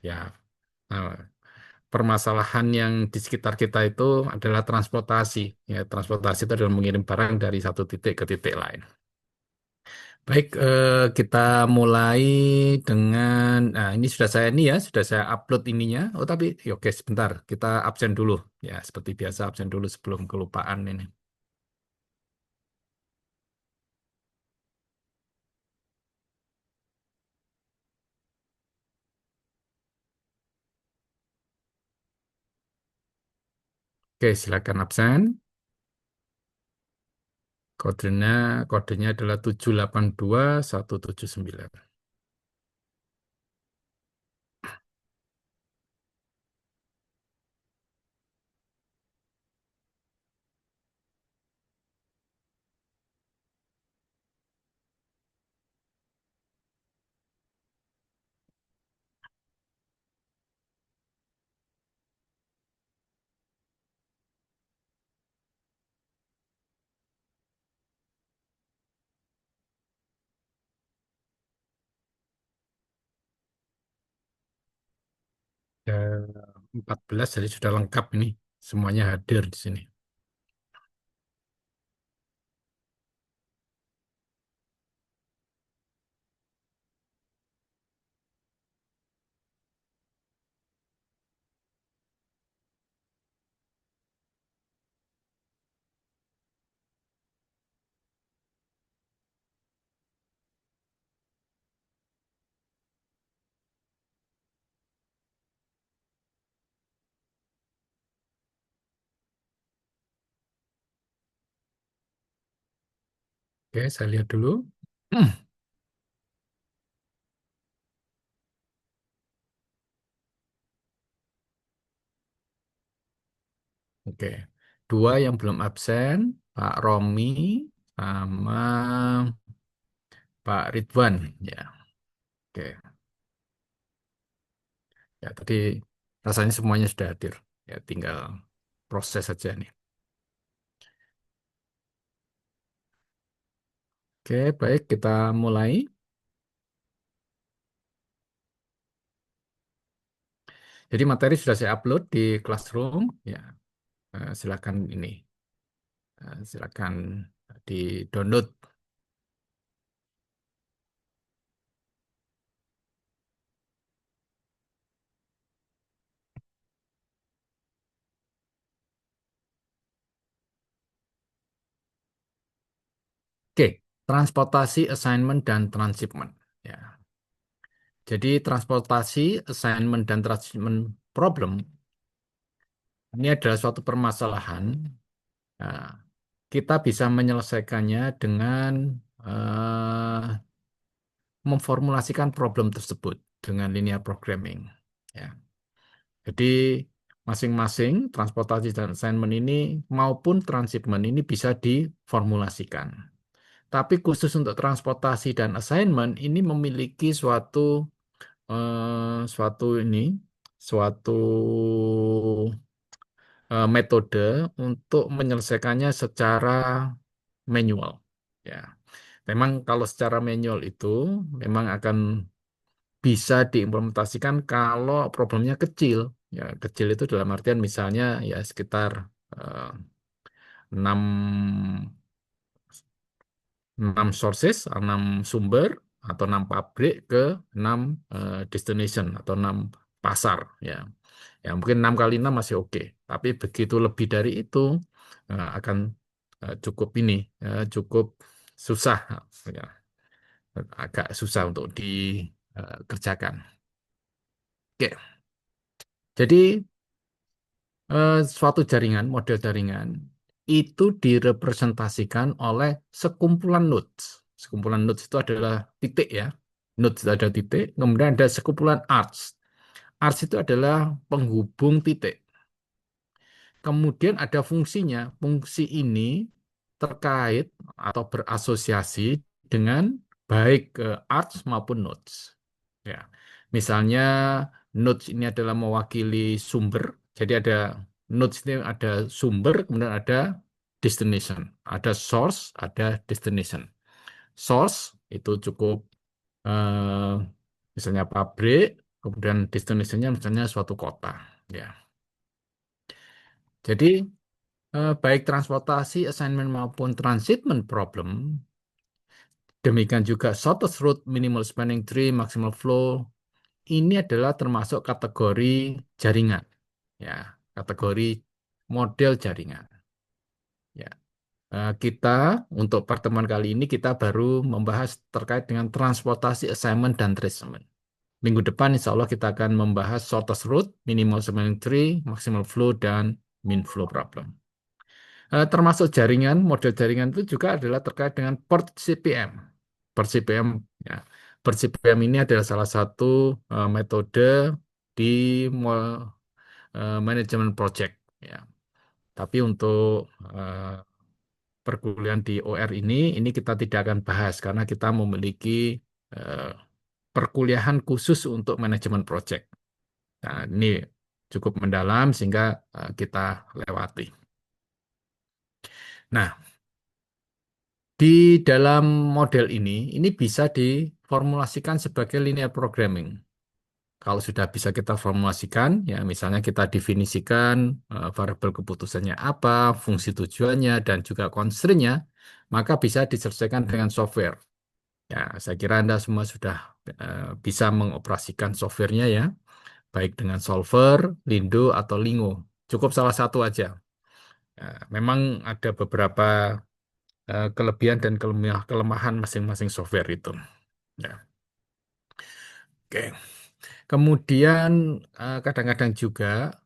Ya, nah, permasalahan yang di sekitar kita itu adalah transportasi. Ya, transportasi itu adalah mengirim barang dari satu titik ke titik lain. Baik, kita mulai dengan, nah ini sudah saya ini ya, sudah saya upload ininya. Oh tapi, ya, oke sebentar, kita absen dulu. Ya, seperti biasa absen dulu sebelum kelupaan ini. Oke, silakan absen. Kodenya, kodenya adalah 782 179. Ya, 14 jadi sudah lengkap ini. Semuanya hadir di sini. Oke, saya lihat dulu. Oke, dua yang belum absen, Pak Romi sama Pak Ridwan. Ya, oke. Ya, tadi rasanya semuanya sudah hadir. Ya, tinggal proses saja nih. Oke, baik, kita mulai. Jadi materi sudah saya upload di Classroom. Ya, silakan ini, silakan di-download. Oke, transportasi, assignment, dan transshipment. Ya, jadi transportasi, assignment, dan transshipment problem ini adalah suatu permasalahan. Nah, kita bisa menyelesaikannya dengan eh, memformulasikan problem tersebut dengan linear programming. Ya. Jadi masing-masing transportasi dan assignment ini maupun transshipment ini bisa diformulasikan. Tapi khusus untuk transportasi dan assignment ini memiliki suatu ini suatu metode untuk menyelesaikannya secara manual. Ya, memang kalau secara manual itu memang akan bisa diimplementasikan kalau problemnya kecil. Ya, kecil itu dalam artian misalnya ya sekitar eh, 6 6 sources, 6 sumber atau 6 pabrik ke 6 destination atau 6 pasar ya. Ya mungkin 6 kali 6 masih oke, tapi begitu lebih dari itu akan cukup ini cukup susah ya, agak susah untuk dikerjakan. Oke. Jadi suatu jaringan, model jaringan itu direpresentasikan oleh sekumpulan nodes. Sekumpulan nodes itu adalah titik ya. Nodes itu ada titik, kemudian ada sekumpulan arcs. Arcs itu adalah penghubung titik. Kemudian ada fungsinya. Fungsi ini terkait atau berasosiasi dengan baik ke arcs maupun nodes. Ya. Misalnya nodes ini adalah mewakili sumber. Jadi ada nodes ini ada sumber, kemudian ada destination. Ada source, ada destination. Source itu cukup misalnya pabrik, kemudian destination-nya misalnya suatu kota. Ya, jadi baik transportasi, assignment maupun transshipment problem, demikian juga shortest route, minimal spanning tree, maximal flow, ini adalah termasuk kategori jaringan. Ya, kategori model jaringan. Ya. Kita untuk pertemuan kali ini kita baru membahas terkait dengan transportasi assignment dan tracement. Minggu depan insya Allah kita akan membahas shortest route, minimal spanning tree, maximal flow, dan mean flow problem. Termasuk jaringan, model jaringan itu juga adalah terkait dengan port CPM. Port CPM, ya. Port CPM ini adalah salah satu metode di manajemen project. Ya. Tapi untuk eh, perkuliahan di OR ini kita tidak akan bahas karena kita memiliki eh, perkuliahan khusus untuk manajemen project. Nah, ini cukup mendalam sehingga kita lewati. Nah, di dalam model ini bisa diformulasikan sebagai linear programming. Kalau sudah bisa kita formulasikan, ya misalnya kita definisikan variabel keputusannya apa, fungsi tujuannya, dan juga constraint-nya, maka bisa diselesaikan dengan software. Ya, saya kira Anda semua sudah bisa mengoperasikan softwarenya ya, baik dengan Solver, Lindo, atau Lingo. Cukup salah satu aja. Ya, memang ada beberapa kelebihan dan kelemahan masing-masing software itu. Ya, oke. Kemudian kadang-kadang juga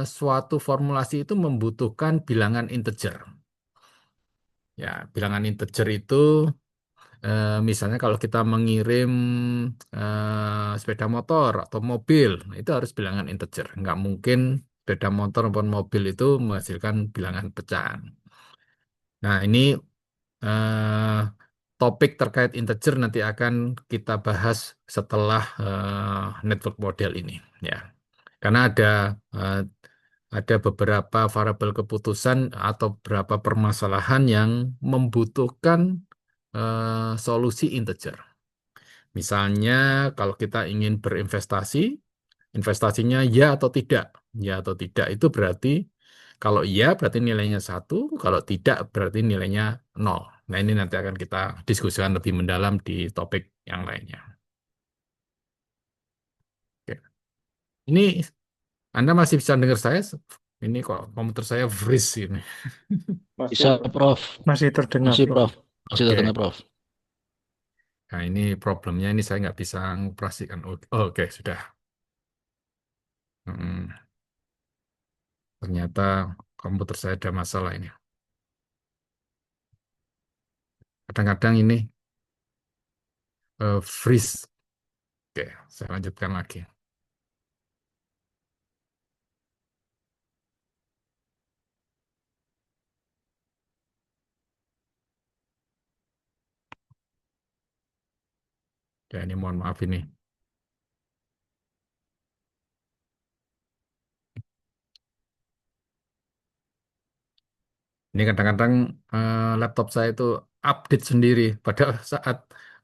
suatu formulasi itu membutuhkan bilangan integer. Ya, bilangan integer itu misalnya kalau kita mengirim sepeda motor atau mobil, itu harus bilangan integer. Nggak mungkin sepeda motor maupun mobil itu menghasilkan bilangan pecahan. Nah, ini eh, topik terkait integer nanti akan kita bahas setelah network model ini, ya. Karena eh, ada beberapa variabel keputusan atau beberapa permasalahan yang membutuhkan solusi integer. Misalnya kalau kita ingin berinvestasi, investasinya ya atau tidak. Ya atau tidak itu berarti kalau iya berarti nilainya satu, kalau tidak berarti nilainya nol. Nah ini nanti akan kita diskusikan lebih mendalam di topik yang lainnya. Oke. Ini Anda masih bisa dengar saya? Ini kok komputer saya freeze ini. Masih, Bisa, Prof. masih terdengar, Masih, Prof. Prof. Masih terdengar, Oke. Prof. Nah ini problemnya ini saya nggak bisa mengoperasikan. Oke, sudah. Hmm, ternyata komputer saya ada masalah ini. Kadang-kadang ini freeze. Oke, saya lanjutkan lagi. Ya, ini mohon maaf ini. Ini kadang-kadang laptop saya itu update sendiri pada saat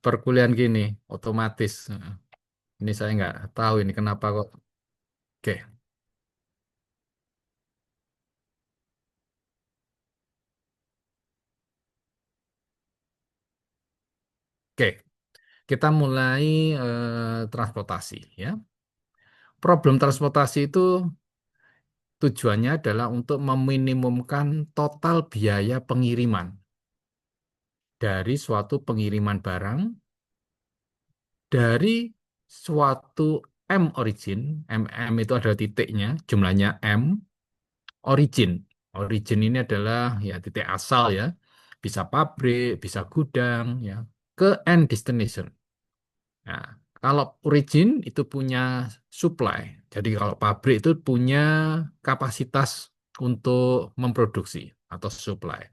perkuliahan gini, otomatis. Ini saya nggak tahu ini kenapa kok. Oke, oke. Kita mulai transportasi ya. Problem transportasi itu tujuannya adalah untuk meminimumkan total biaya pengiriman dari suatu pengiriman barang dari suatu M origin, M itu adalah titiknya, jumlahnya M, origin. Origin ini adalah ya titik asal ya, bisa pabrik, bisa gudang ya, ke end destination. Nah, kalau origin itu punya supply, jadi kalau pabrik itu punya kapasitas untuk memproduksi atau supply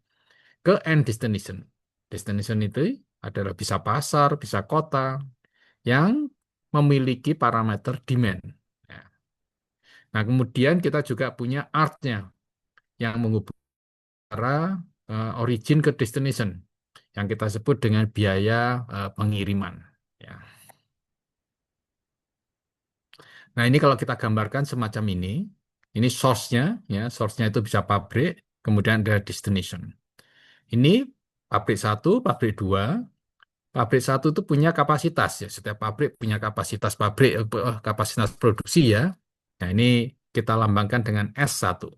ke end destination. Destination itu adalah bisa pasar, bisa kota yang memiliki parameter demand. Ya. Nah, kemudian kita juga punya artnya yang menghubungkan antara origin ke destination yang kita sebut dengan biaya pengiriman. Ya. Nah, ini kalau kita gambarkan semacam ini source-nya, ya, source-nya itu bisa pabrik, kemudian ada destination. Ini pabrik satu, pabrik dua. Pabrik satu itu punya kapasitas, ya. Setiap pabrik punya kapasitas pabrik, kapasitas produksi, ya. Nah, ini kita lambangkan dengan S1.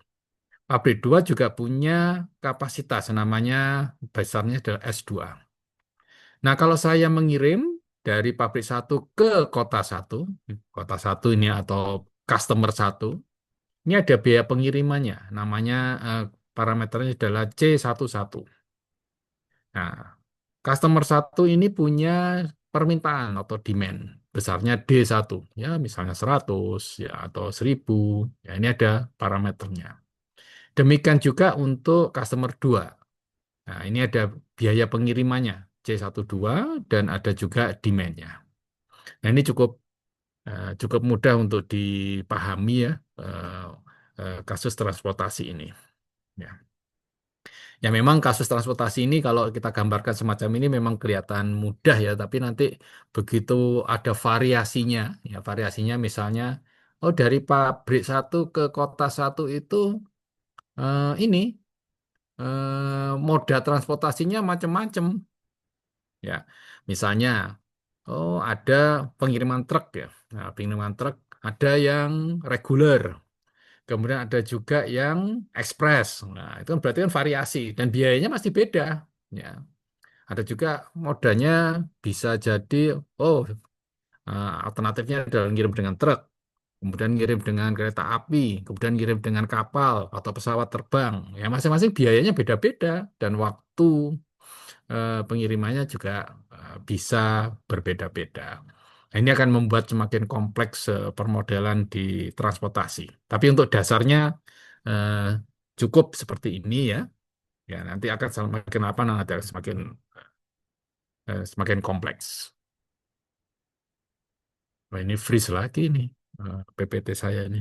Pabrik dua juga punya kapasitas, namanya besarnya adalah S2. Nah, kalau saya mengirim dari pabrik satu ke kota satu ini atau customer satu, ini ada biaya pengirimannya, namanya parameternya adalah C11. Nah, customer satu ini punya permintaan atau demand besarnya D1, ya misalnya 100 ya atau 1000, ya ini ada parameternya. Demikian juga untuk customer 2. Nah, ini ada biaya pengirimannya C12 dan ada juga demand-nya. Nah, ini cukup mudah untuk dipahami ya, eh, kasus transportasi ini. Ya. Ya memang kasus transportasi ini kalau kita gambarkan semacam ini memang kelihatan mudah ya, tapi nanti begitu ada variasinya, ya variasinya misalnya, oh dari pabrik satu ke kota satu itu ini moda transportasinya macam-macam, ya. Misalnya, oh ada pengiriman truk ya, nah, pengiriman truk ada yang reguler, kemudian ada juga yang ekspres. Nah itu kan berarti kan variasi dan biayanya masih beda. Ya, ada juga modanya bisa jadi, oh alternatifnya adalah ngirim dengan truk, kemudian ngirim dengan kereta api, kemudian ngirim dengan kapal atau pesawat terbang. Ya masing-masing biayanya beda-beda dan waktu pengirimannya juga bisa berbeda-beda. Nah, ini akan membuat semakin kompleks permodelan di transportasi. Tapi untuk dasarnya eh, cukup seperti ini ya. Ya nanti akan semakin apa nanti akan semakin kompleks. Wah, ini freeze lagi nih PPT saya ini.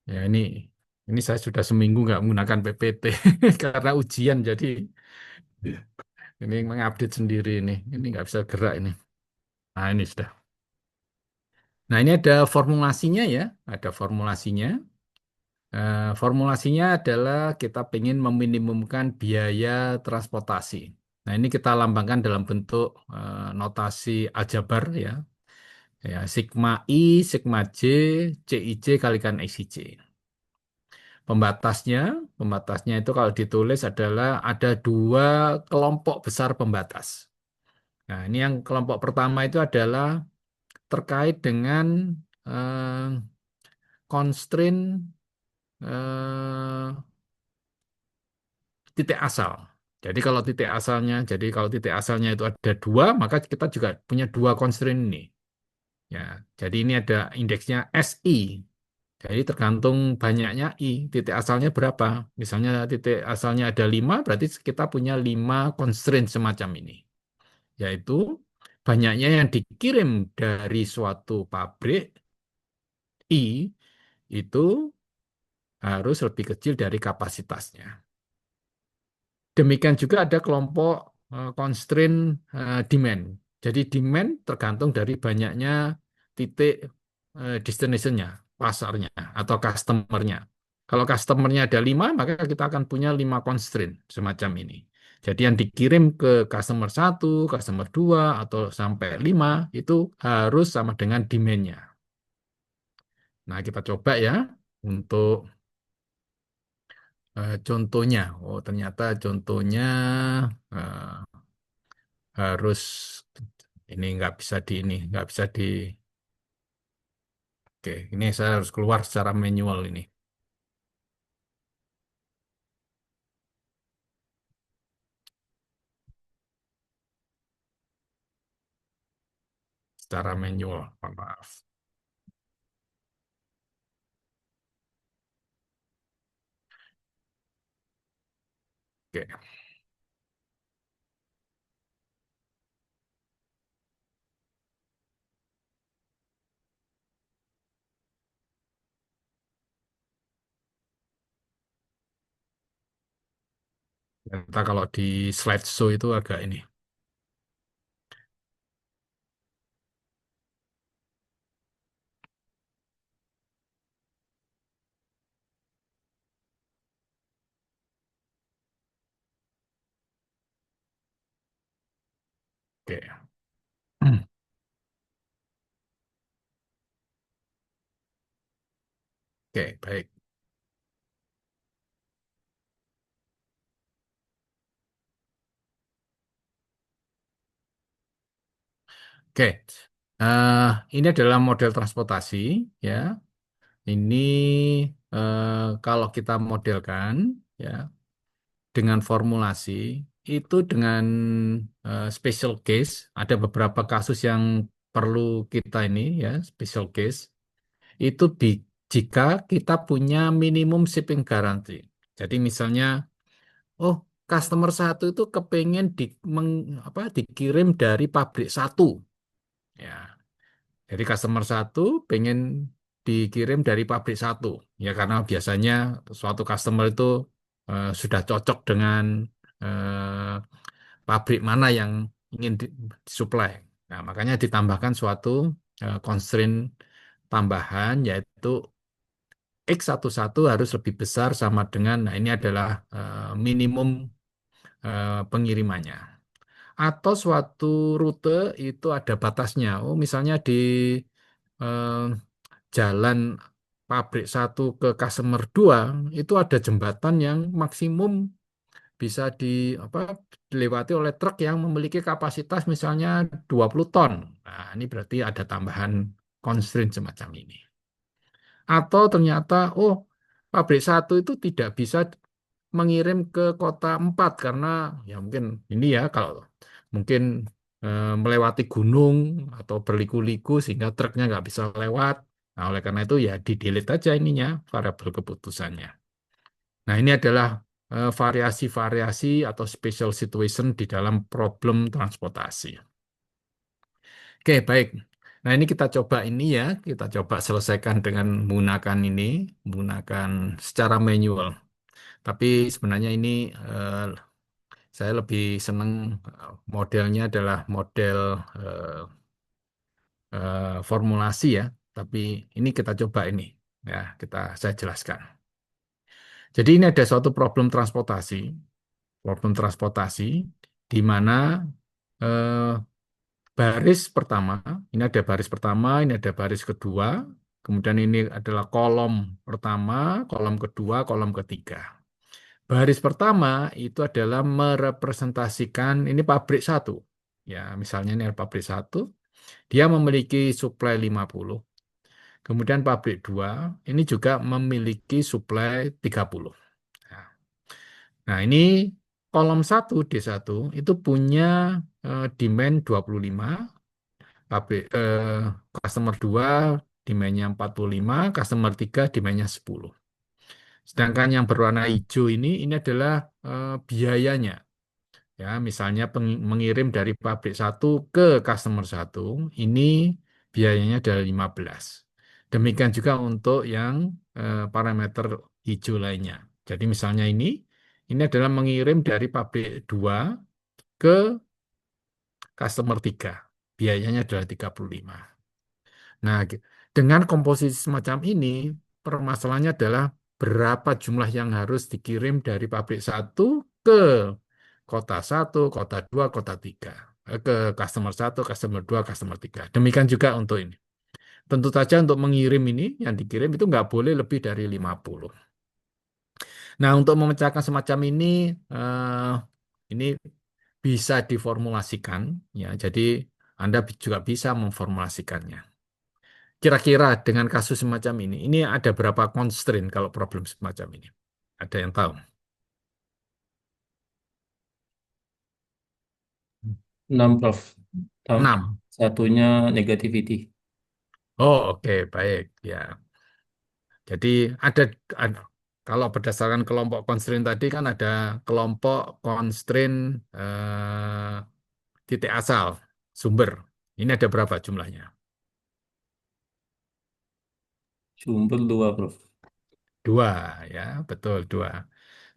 Ya ini saya sudah seminggu nggak menggunakan PPT karena ujian jadi ini mengupdate sendiri ini. Ini nggak bisa gerak ini. Nah ini sudah. Nah ini ada formulasinya ya, ada formulasinya. Formulasinya adalah kita ingin meminimumkan biaya transportasi. Nah ini kita lambangkan dalam bentuk notasi aljabar ya. Ya, sigma I, sigma J, CIJ kalikan XIJ. Pembatasnya, pembatasnya itu kalau ditulis adalah ada dua kelompok besar pembatas. Nah, ini yang kelompok pertama itu adalah terkait dengan eh, constraint eh, titik asal. Jadi kalau titik asalnya itu ada dua, maka kita juga punya dua constraint ini. Ya, jadi ini ada indeksnya SI. Jadi tergantung banyaknya I, titik asalnya berapa. Misalnya titik asalnya ada 5, berarti kita punya 5 constraint semacam ini. Yaitu banyaknya yang dikirim dari suatu pabrik I itu harus lebih kecil dari kapasitasnya. Demikian juga ada kelompok constraint demand. Jadi demand tergantung dari banyaknya titik destination-nya, pasarnya atau customer-nya. Kalau customer-nya ada 5, maka kita akan punya 5 constraint semacam ini. Jadi yang dikirim ke customer satu, customer 2, atau sampai 5 itu harus sama dengan demand-nya. Nah, kita coba ya untuk contohnya. Oh, ternyata contohnya eh, harus ini nggak bisa di. Oke, ini saya harus keluar secara manual ini, secara manual. Maaf. Oke, ternyata kalau di slideshow itu agak ini. Oke. Oke, baik. Oke. Eh, ini adalah model transportasi, ya. Ini kalau kita modelkan, ya, dengan formulasi itu dengan special case, ada beberapa kasus yang perlu kita ini, ya, special case. Itu jika kita punya minimum shipping guarantee. Jadi misalnya, oh, customer satu itu kepengen dikirim dari pabrik satu. Ya, jadi customer satu pengen dikirim dari pabrik satu. Ya, karena biasanya suatu customer itu sudah cocok dengan pabrik mana yang ingin disuplai. Nah, makanya ditambahkan suatu constraint tambahan, yaitu X11 harus lebih besar sama dengan, nah ini adalah minimum pengirimannya. Atau suatu rute itu ada batasnya. Oh, misalnya di eh, jalan pabrik satu ke customer 2 itu ada jembatan yang maksimum bisa apa, dilewati oleh truk yang memiliki kapasitas misalnya 20 ton. Nah, ini berarti ada tambahan constraint semacam ini. Atau ternyata, oh, pabrik satu itu tidak bisa mengirim ke kota 4 karena ya mungkin ini ya kalau mungkin melewati gunung atau berliku-liku sehingga truknya nggak bisa lewat. Nah, oleh karena itu ya di-delete aja ininya variabel keputusannya. Nah, ini adalah variasi-variasi atau special situation di dalam problem transportasi. Oke, baik. Nah, ini kita coba ini ya, kita coba selesaikan dengan menggunakan ini, menggunakan secara manual. Tapi sebenarnya ini saya lebih senang modelnya adalah model formulasi ya. Tapi ini kita coba ini, ya saya jelaskan. Jadi ini ada suatu problem transportasi di mana eh, baris pertama, ini ada baris pertama, ini ada baris kedua, kemudian ini adalah kolom pertama, kolom kedua, kolom ketiga. Baris pertama itu adalah merepresentasikan ini pabrik satu. Ya, misalnya ini ada pabrik satu, dia memiliki suplai 50. Kemudian pabrik dua ini juga memiliki suplai 30. Nah, nah, ini kolom satu D1 itu punya demand 25, pabrik customer 2 demandnya 45, customer 3 demandnya 10. Sedangkan yang berwarna hijau ini adalah biayanya. Ya, misalnya mengirim dari pabrik satu ke customer satu, ini biayanya adalah 15. Demikian juga untuk yang parameter hijau lainnya. Jadi misalnya ini adalah mengirim dari pabrik 2 ke customer 3. Biayanya adalah 35. Nah, dengan komposisi semacam ini, permasalahannya adalah berapa jumlah yang harus dikirim dari pabrik satu ke kota satu, kota 2, kota 3. Ke customer satu, customer 2, customer 3. Demikian juga untuk ini. Tentu saja untuk mengirim ini, yang dikirim itu nggak boleh lebih dari 50. Nah, untuk memecahkan semacam ini bisa diformulasikan, ya. Jadi Anda juga bisa memformulasikannya. Kira-kira dengan kasus semacam ini ada berapa constraint kalau problem semacam ini? Ada yang tahu? 6, Prof. Tambah 6. satunya negativity. Oh, oke, baik. Ya. Jadi ada kalau berdasarkan kelompok constraint tadi kan ada kelompok constraint titik asal sumber. Ini ada berapa jumlahnya? Sumber 2, Prof. Dua, ya, betul dua.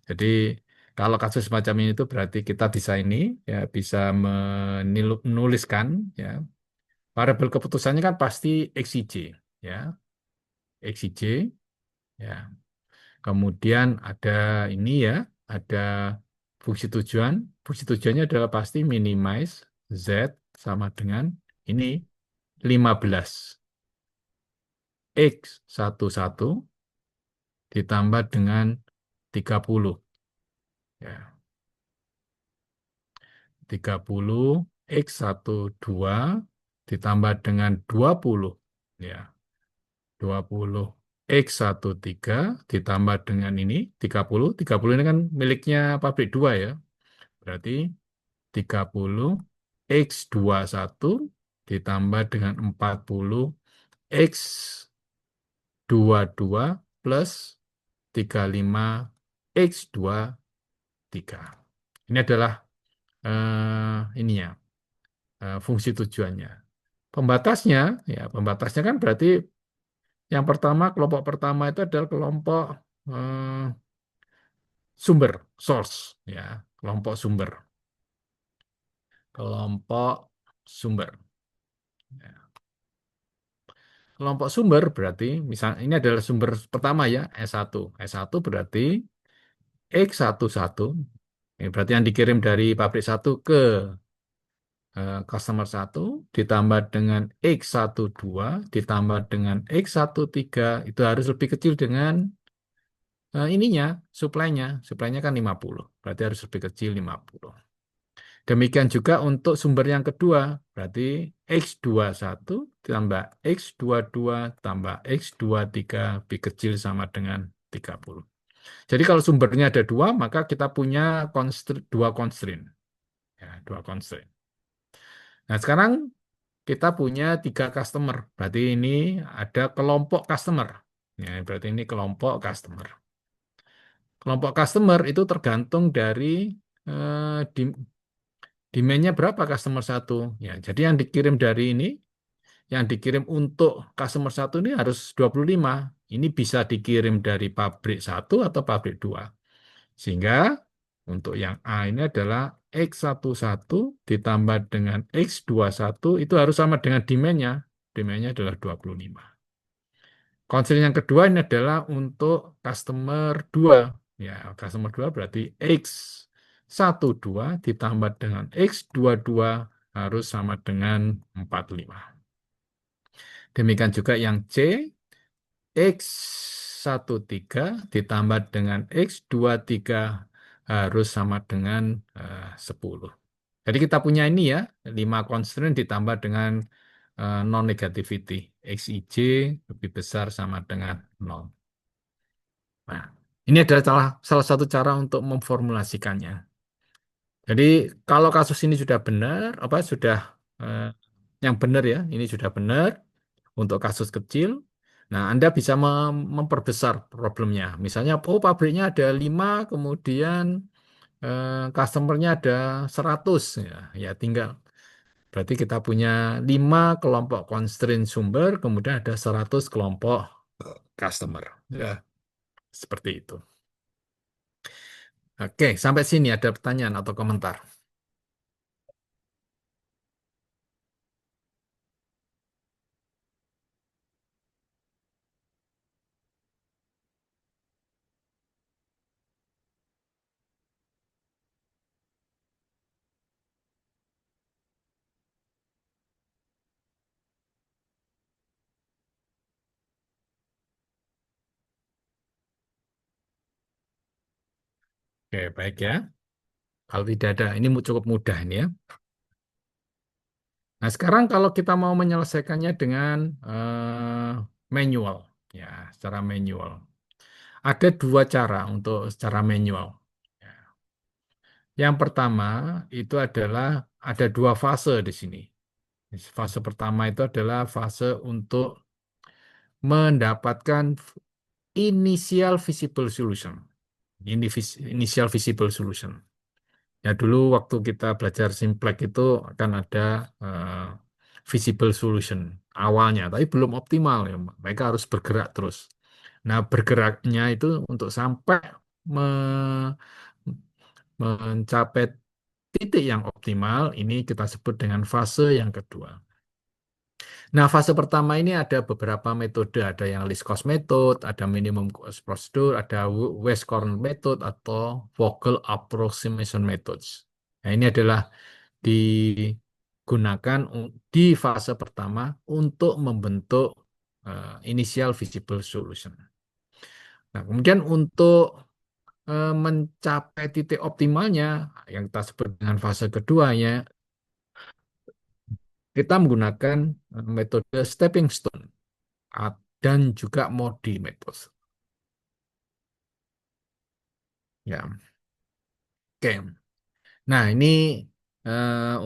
Jadi kalau kasus semacam ini itu berarti kita bisa ini ya bisa menuliskan ya variabel keputusannya kan pasti XIJ ya, XIJ ya. Kemudian ada ini ya, ada fungsi tujuan. Fungsi tujuannya adalah pasti minimize Z sama dengan ini 15. X11 ditambah dengan 30. Ya, 30 X12 ditambah dengan 20. Ya, 20 X13 ditambah dengan ini 30. 30 ini kan miliknya pabrik 2 ya. Berarti 30 X21 ditambah dengan 40 X22 plus 35 X23. Ini adalah ini ya, fungsi tujuannya. Pembatasnya kan berarti yang pertama, kelompok pertama itu adalah kelompok eh, sumber, source, ya, kelompok sumber, kelompok sumber. Ya. Kelompok sumber berarti, misal ini adalah sumber pertama ya, S1. S1 berarti X11, ini berarti yang dikirim dari pabrik 1 ke customer 1 ditambah dengan X12 ditambah dengan X13 itu harus lebih kecil dengan ininya, supply-nya. Supply-nya kan 50, berarti harus lebih kecil 50. Demikian juga untuk sumber yang kedua, berarti X21 tambah X22 tambah X23 lebih kecil sama dengan 30. Jadi kalau sumbernya ada dua, maka kita punya dua constraint. Ya, dua constraint. Nah, sekarang kita punya 3 customer. Berarti ini ada kelompok customer. Ya, berarti ini kelompok customer. Kelompok customer itu tergantung dari demand-nya berapa customer 1. Ya, jadi yang dikirim dari ini, yang dikirim untuk customer 1 ini harus 25. Ini bisa dikirim dari pabrik 1 atau pabrik 2. Sehingga untuk yang A ini adalah X11 ditambah dengan X21 itu harus sama dengan demand-nya. Demand-nya adalah 25. Constraint yang kedua ini adalah untuk customer 2. Ya, customer 2 berarti X12 ditambah dengan X22 harus sama dengan 45. Demikian juga yang C, X13 ditambah dengan X23 harus sama dengan 10. Jadi kita punya ini ya, 5 constraint ditambah dengan non-negativity. Xij lebih besar sama dengan 0. Nah, ini adalah salah satu cara untuk memformulasikannya. Jadi kalau kasus ini sudah benar, sudah eh, yang benar ya, ini sudah benar untuk kasus kecil. Nah, Anda bisa memperbesar problemnya. Misalnya, pabriknya ada 5, kemudian customer-nya ada 100. Ya, tinggal. Berarti kita punya 5 kelompok constraint sumber, kemudian ada 100 kelompok customer. Ya, seperti itu. Oke, sampai sini ada pertanyaan atau komentar? Oke, baik ya. Kalau tidak ada, ini cukup mudah ini ya. Nah, sekarang kalau kita mau menyelesaikannya dengan manual, ya, secara manual. Ada 2 cara untuk secara manual. Ya. Yang pertama itu adalah ada 2 fase di sini. Fase pertama itu adalah fase untuk mendapatkan initial visible solution. Ini initial visible solution. Ya dulu waktu kita belajar Simplex itu akan ada visible solution awalnya, tapi belum optimal ya. Mereka harus bergerak terus. Nah bergeraknya itu untuk sampai me- mencapai titik yang optimal, ini kita sebut dengan fase yang kedua. Nah, fase pertama ini ada beberapa metode, ada yang least cost method, ada minimum cost procedure, ada West Corner method atau Vogel approximation methods. Nah, ini adalah di gunakan di fase pertama untuk membentuk initial visible solution. Nah, kemudian untuk mencapai titik optimalnya yang kita sebut dengan fase keduanya, kita menggunakan metode stepping stone dan juga Modi metode. Ya, oke. Nah, ini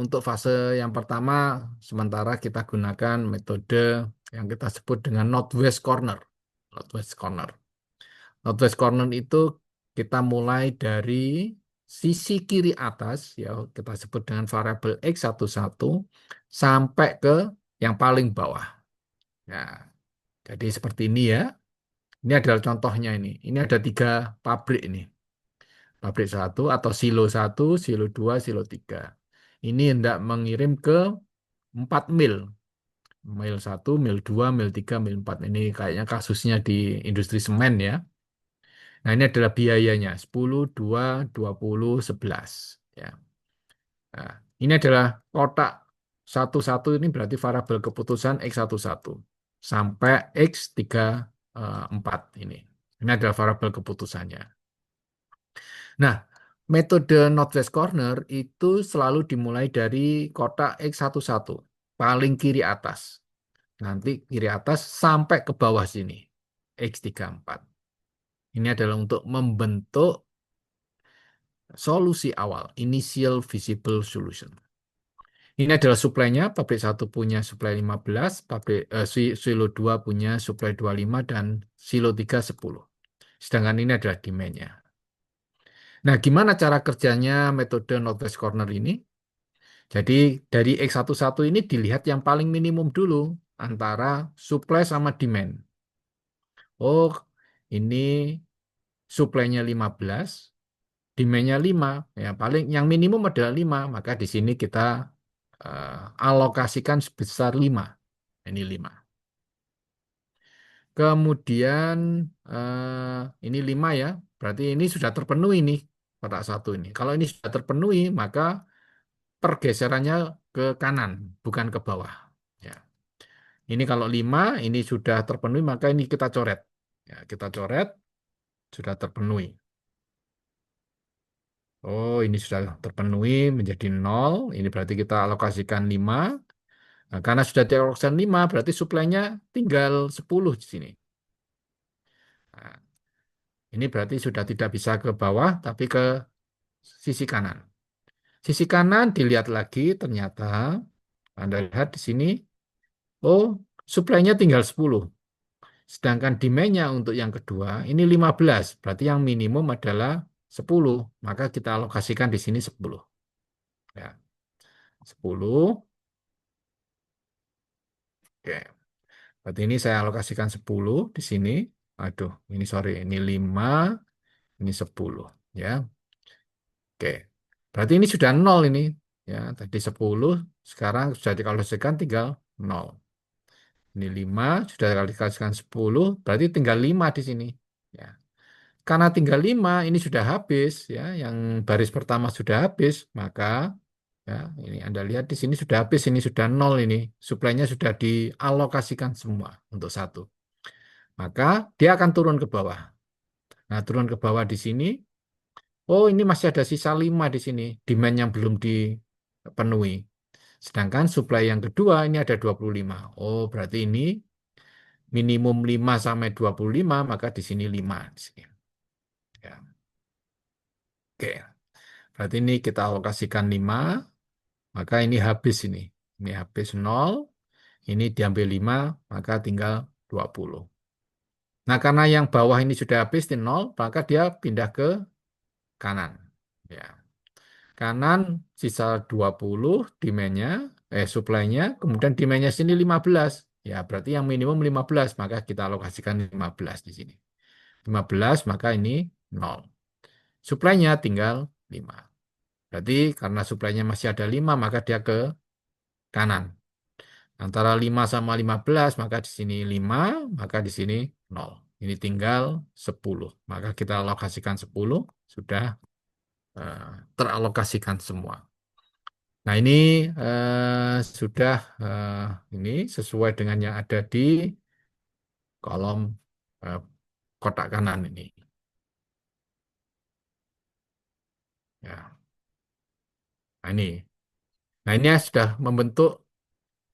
untuk fase yang pertama, sementara kita gunakan metode yang kita sebut dengan Northwest Corner. Northwest Corner. Northwest Corner itu kita mulai dari sisi kiri atas, ya kita sebut dengan variabel X11, sampai ke yang paling bawah. Ya, jadi seperti ini ya. Ini adalah contohnya ini. Ini ada 3 pabrik ini. Pabrik 1 atau silo 1, silo 2, silo 3. Ini hendak mengirim ke 4 mil. Mil 1, mil 2, mil 3, mil 4. Ini kayaknya kasusnya di industri semen ya. Nah, ini adalah biayanya 10, 2, 20, 11. Ya. Nah, ini adalah kotak 11 ini berarti variabel keputusan X11 sampai X34 ini. Ini adalah variabel keputusannya. Nah, metode Northwest Corner itu selalu dimulai dari kotak X11, paling kiri atas. Nanti kiri atas sampai ke bawah sini, X34. Ini adalah untuk membentuk solusi awal, initial visible solution. Ini adalah suplainya, pabrik 1 punya suplai 15, silo 2 punya suplai 25, dan silo 3 10. Sedangkan ini adalah demand-nya. Nah, gimana cara kerjanya metode Northwest Corner ini? Jadi dari X11 ini dilihat yang paling minimum dulu antara supply sama demand. Oh, ini suplainya 15, demand-nya 5. Ya, paling yang minimum adalah 5, maka di sini kita alokasikan sebesar 5. Ini 5. Kemudian ini 5 ya, berarti ini sudah terpenuhi nih kotak 1 ini. Kalau ini sudah terpenuhi, maka pergeserannya ke kanan, bukan ke bawah. Ya. Ini kalau 5, ini sudah terpenuhi, maka ini kita coret. Ya, kita coret, sudah terpenuhi. Oh, ini sudah terpenuhi menjadi 0. Ini berarti kita alokasikan 5. Nah, karena sudah dialokasikan 5, berarti suplainya tinggal 10 di sini. Nah, ini berarti sudah tidak bisa ke bawah, tapi ke sisi kanan. Sisi kanan dilihat lagi, ternyata Anda lihat di sini, oh, suplainya tinggal 10. Sedangkan demand-nya untuk yang kedua, ini 15. Berarti yang minimum adalah 10. Maka kita alokasikan di sini 10. Ya, 10. Oke. Berarti ini saya alokasikan 10 di sini. Aduh, ini sorry, ini 5, ini 10. Ya, oke. Berarti ini sudah 0 ini. Ya, tadi 10, sekarang sudah dikalkulasikan tinggal 0. Ini 5, sudah dikalkulasikan 10, berarti tinggal 5 di sini. Ya. Karena tinggal 5, ini sudah habis. Ya, yang baris pertama sudah habis, maka ya, ini Anda lihat di sini sudah habis, ini sudah 0 ini. Suplainya sudah dialokasikan semua untuk 1. Maka dia akan turun ke bawah. Nah, turun ke bawah di sini. Oh, ini masih ada sisa 5 di sini. Demand yang belum dipenuhi. Sedangkan supply yang kedua ini ada 25. Oh, berarti ini minimum 5 sampai 25, maka di sini 5. Di sini. Ya. Oke. Berarti ini kita alokasikan 5, maka ini habis ini. Ini habis 0, ini diambil 5, maka tinggal 20. Nah, karena yang bawah ini sudah habis di 0, maka dia pindah ke kanan. Ya. Kanan sisa 20 demand-nya, supply-nya, kemudian demand-nya sini 15. Ya, berarti yang minimum 15, maka kita alokasikan 15 di sini. 15, maka ini 0. Supply-nya tinggal 5. Berarti karena supply-nya masih ada 5, maka dia ke kanan. Antara 5 sama 15, maka di sini 5, maka di sini 0. Ini tinggal 10. Maka kita alokasikan 10, sudah teralokasikan semua. Nah, ini sudah ini sesuai dengan yang ada di kolom eh, kotak kanan ini. Ya, nah ini. Nah, ini sudah membentuk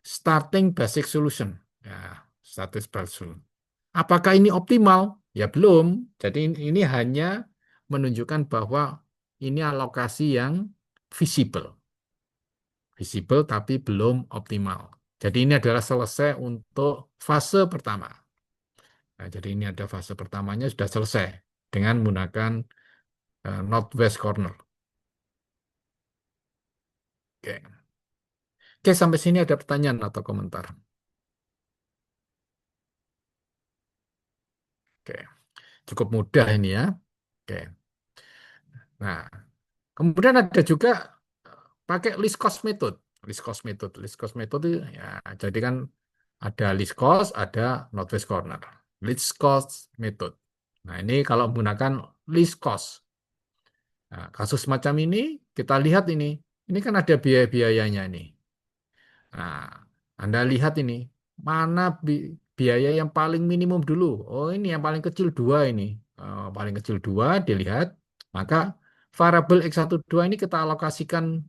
starting basic solution. Ya, status basic solution. Apakah ini optimal? Ya belum. Jadi ini hanya menunjukkan bahwa ini alokasi yang visible. Visible tapi belum optimal. Jadi ini adalah selesai untuk fase pertama. Nah, jadi ini ada fase pertamanya sudah selesai dengan menggunakan northwest corner. Oke. Oke, sampai sini ada pertanyaan atau komentar? Oke, cukup mudah ini ya. Oke. Nah, kemudian ada juga pakai list cost method. List cost method. List cost method itu ya, jadi kan ada list cost, ada northwest corner. List cost method. Nah, ini kalau menggunakan list cost. Nah, kasus semacam ini kita lihat ini. Ini kan ada biaya-biayanya ini. Nah, Anda lihat ini, mana biaya yang paling minimum dulu. Oh, ini yang paling kecil dua ini. Paling kecil dua dilihat. Maka variabel X12 ini kita alokasikan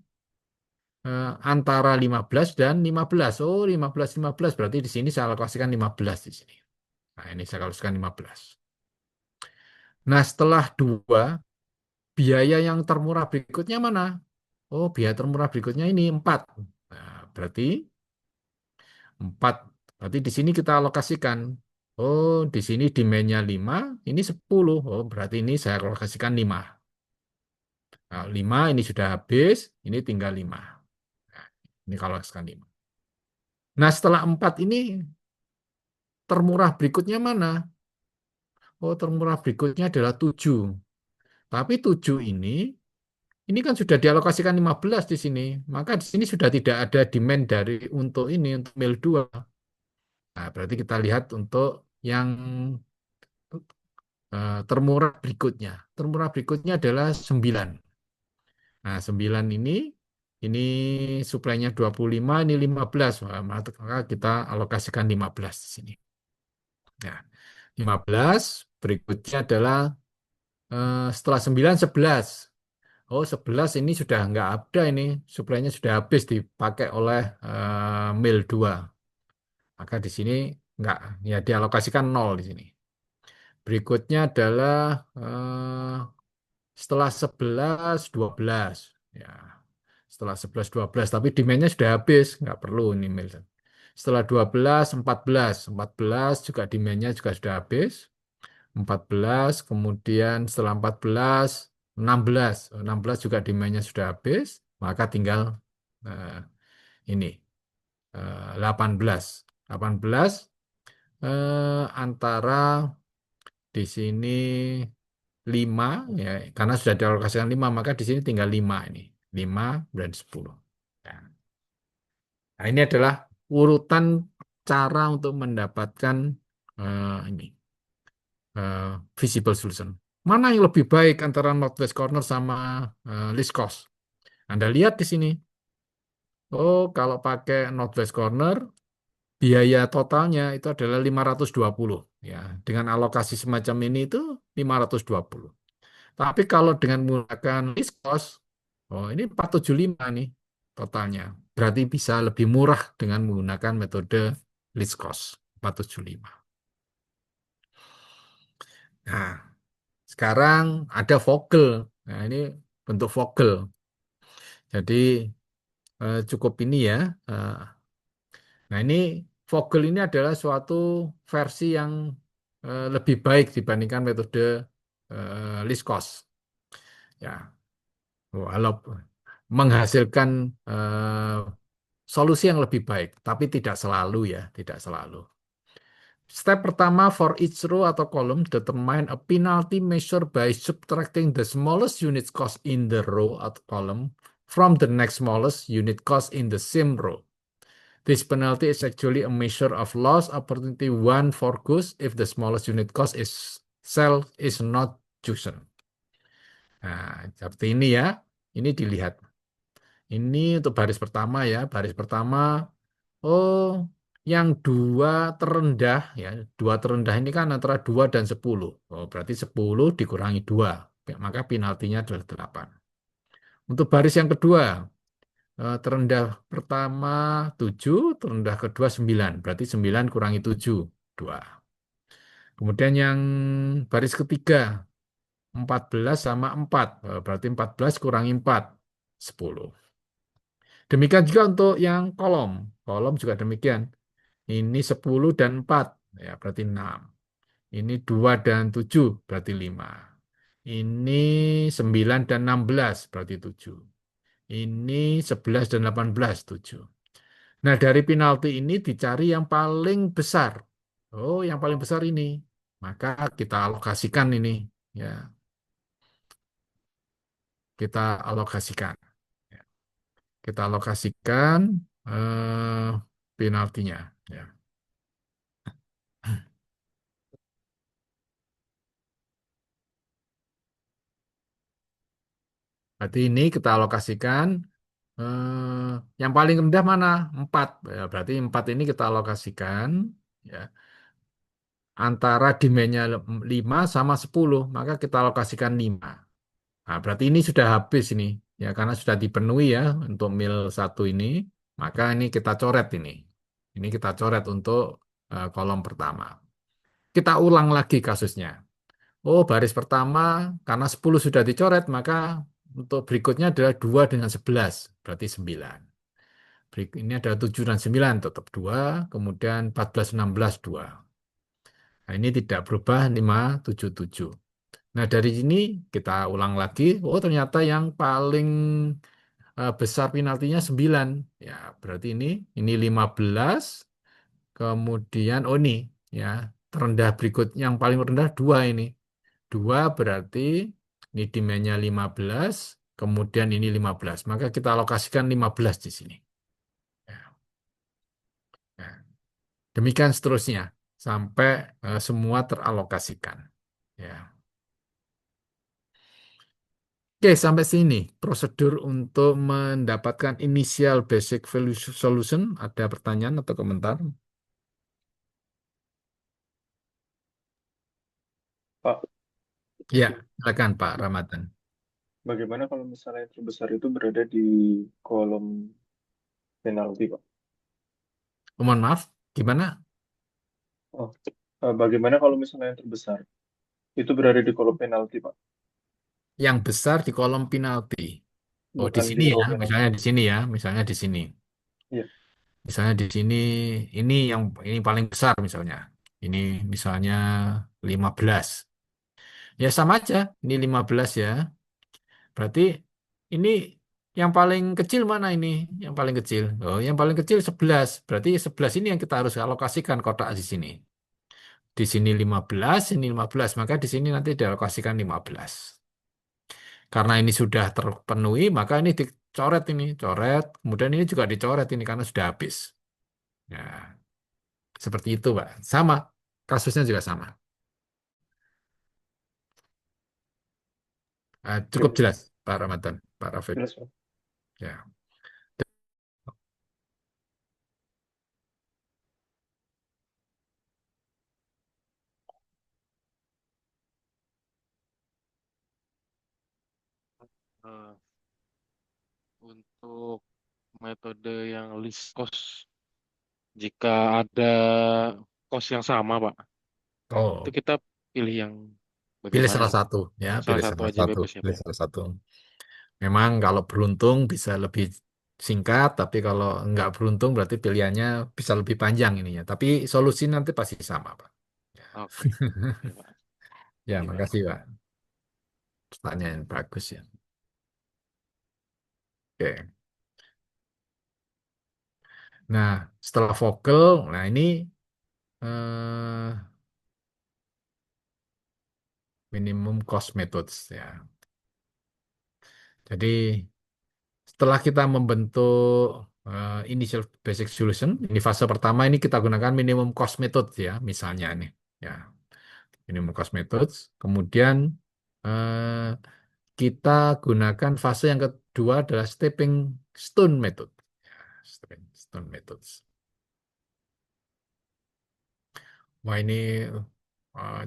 antara 15 dan 15. Oh, 15 berarti di sini saya alokasikan 15 di sini. Nah, ini saya alokasikan 15. Nah, setelah dua, biaya yang termurah berikutnya mana? Oh, biaya termurah berikutnya ini 4. Nah, berarti 4. Berarti di sini kita alokasikan. Oh, di sini demand-nya 5, ini 10. Oh, berarti ini saya alokasikan 5. Nah, 5 ini sudah habis, ini tinggal 5. Nah, ini kalau alokasikan 5. Nah, setelah 4 ini termurah berikutnya mana? Oh, termurah berikutnya adalah 7. Tapi 7 ini kan sudah dialokasikan 15 di sini. Maka di sini sudah tidak ada demand dari untuk ini, untuk mil 2. Nah, berarti kita lihat untuk yang termurah berikutnya. Termurah berikutnya adalah 9. Nah, 9 ini suplainya 25, ini 15. Wah, maka kita alokasikan 15 di sini. Nah, 15 berikutnya adalah setelah 9, 11. Oh, 11 ini sudah nggak ada ini. Suplainya sudah habis dipakai oleh mil 2. Maka di sini nggak, ya dialokasikan 0 di sini. Berikutnya adalah setelah 11, 12. Ya, setelah 11, 12. Tapi demand-nya sudah habis. Nggak perlu ini mil. Setelah 12, 14. 14 juga demand-nya juga sudah habis. 14, kemudian setelah 14, 16. 16 juga demand-nya sudah habis. Maka tinggal eh, ini 18. 18 antara di sini 5 ya, karena sudah dialokasikan 5 maka di sini tinggal 5 ini. 5 dan 10. Ya. Nah, ini adalah urutan cara untuk mendapatkan ini visible solution. Mana yang lebih baik antara northwest corner sama least cost? Anda lihat di sini. Oh, kalau pakai northwest corner, biaya totalnya itu adalah 520. Ya, dengan alokasi semacam ini itu 520. Tapi kalau dengan menggunakan list cost, oh ini 475 nih totalnya. Berarti bisa lebih murah dengan menggunakan metode list cost 475. Nah, sekarang ada Vogel. Nah, ini bentuk Vogel. Jadi cukup ini ya. Nah, ini Vogel ini adalah suatu versi yang lebih baik dibandingkan metode list cost. Ya, walaupun menghasilkan solusi yang lebih baik, tapi tidak selalu ya, tidak selalu. Step pertama, for each row atau column, determine a penalty measure by subtracting the smallest unit cost in the row atau column from the next smallest unit cost in the same row. This penalty is actually a measure of loss opportunity one for goods if the smallest unit cost is cell is not chosen. Nah, seperti ini ya. Ini dilihat. Ini untuk baris pertama ya. Baris pertama, oh, yang dua terendah ya. Dua terendah ini kan antara 2 dan 10. Oh, berarti 10 dikurangi 2. Maka penaltinya adalah 8. Untuk baris yang kedua, terendah pertama 7, terendah kedua 9. Berarti 9 kurangi 7, 2. Kemudian yang baris ketiga, 14 sama 4. Berarti 14 kurangi 4, 10. Demikian juga untuk yang kolom. Kolom juga demikian. Ini 10 dan 4, ya berarti 6. Ini 2 dan 7, berarti 5. Ini 9 dan 16, berarti 7. Ini 11 dan 18, 7. Nah, dari penalti ini dicari yang paling besar. Oh, yang paling besar ini. Maka kita alokasikan ini. Ya, kita alokasikan. Ya, kita alokasikan penaltinya. Ya. Berarti ini kita alokasikan yang paling rendah mana? 4. Ya, berarti 4 ini kita alokasikan ya, antara demand-nya 5 sama 10. Maka kita alokasikan 5. Nah, berarti ini sudah habis ini. Ya, karena sudah dipenuhi ya untuk mil satu ini. Maka ini kita coret ini. Ini kita coret untuk kolom pertama. Kita ulang lagi kasusnya. Oh, baris pertama, karena 10 sudah dicoret, maka untuk berikutnya adalah 2 dengan 11, berarti 9. Ini ada 7 dan 9, tetap 2. Kemudian 14, 16, 2. Nah, ini tidak berubah 5, 7, 7. Nah, dari sini kita ulang lagi. Oh, ternyata yang paling besar penaltinya 9. Ya, berarti ini 15. Kemudian, oh ini, ya, terendah berikut, yang paling rendah 2 ini. 2 berarti ini demand-nya 15, kemudian ini 15. Maka kita alokasikan 15 di sini. Ya. Ya. Demikian seterusnya sampai semua teralokasikan. Ya. Oke, sampai sini prosedur untuk mendapatkan initial basic value solution. Ada pertanyaan atau komentar? Pak, Ya, silakan Pak Ramadan. bagaimana kalau misalnya yang terbesar itu berada di kolom penalti, Pak? Mohon maaf, gimana? Oh, bagaimana kalau misalnya yang terbesar itu berada di kolom penalti, Pak? Yang besar di kolom penalti. Oh, di Bukan di sini row ya, penalti. misalnya di sini ya, misalnya di sini. Iya. Misalnya di sini, ini yang ini paling besar misalnya. Ini misalnya 15. Ya sama aja, ini 15 ya. Berarti ini yang paling kecil mana ini? Yang paling kecil. Oh, yang paling kecil 11. Berarti 11 ini yang kita harus alokasikan kotak di sini. Di sini 15, ini 15. Maka di sini nanti dialokasikan 15. Karena ini sudah terpenuhi, maka ini dicoret ini, coret. Kemudian ini juga dicoret ini karena sudah habis. Ya, seperti itu, Pak. Sama, kasusnya juga sama. Cukup Oke, jelas, Pak Ramadan, Pak Rafiq. jelas, Pak. Ya. Eh, untuk metode yang least cost, jika ada cost yang sama, Pak, itu Oh, kita pilih yang pilih bagaimana, salah Pak? satu, ya, Salah pilih satu salah aja satu, bebas ya, Pak, pilih ya? salah satu. Memang kalau beruntung bisa lebih singkat, tapi kalau nggak beruntung berarti pilihannya bisa lebih panjang ininya. Tapi solusi nanti pasti sama, Pak. Ya, Oke, oke, Pak. ya, Oke, Pak. makasih, Pak. Pertanyaan bagus ya. Oke. Nah, setelah vokal, nah ini eh, minimum cost methods ya. Jadi setelah kita membentuk initial basic solution, ini fase pertama ini kita gunakan minimum cost method ya, misalnya ini ya, minimum cost methods. Kemudian eh, kita gunakan fase yang kedua adalah stepping stone method. Ya, stepping stone methods. Wah ini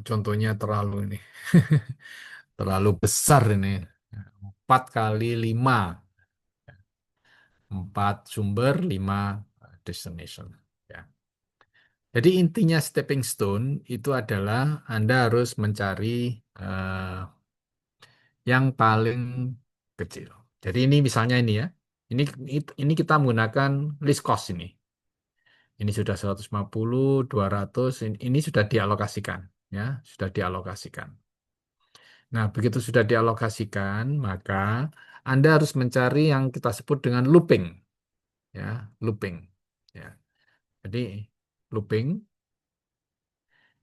contohnya terlalu ini terlalu besar ini. 4 kali 5. 4 sumber, 5 destination. Ya. Jadi intinya stepping stone itu adalah Anda harus mencari eh, yang paling kecil. Jadi ini misalnya ini ya. Ini ini kita menggunakan list cost ini. Ini sudah 150, 200, ini sudah dialokasikan ya, sudah dialokasikan. Nah, begitu sudah dialokasikan, maka Anda harus mencari yang kita sebut dengan looping ya, looping. Ya. Jadi looping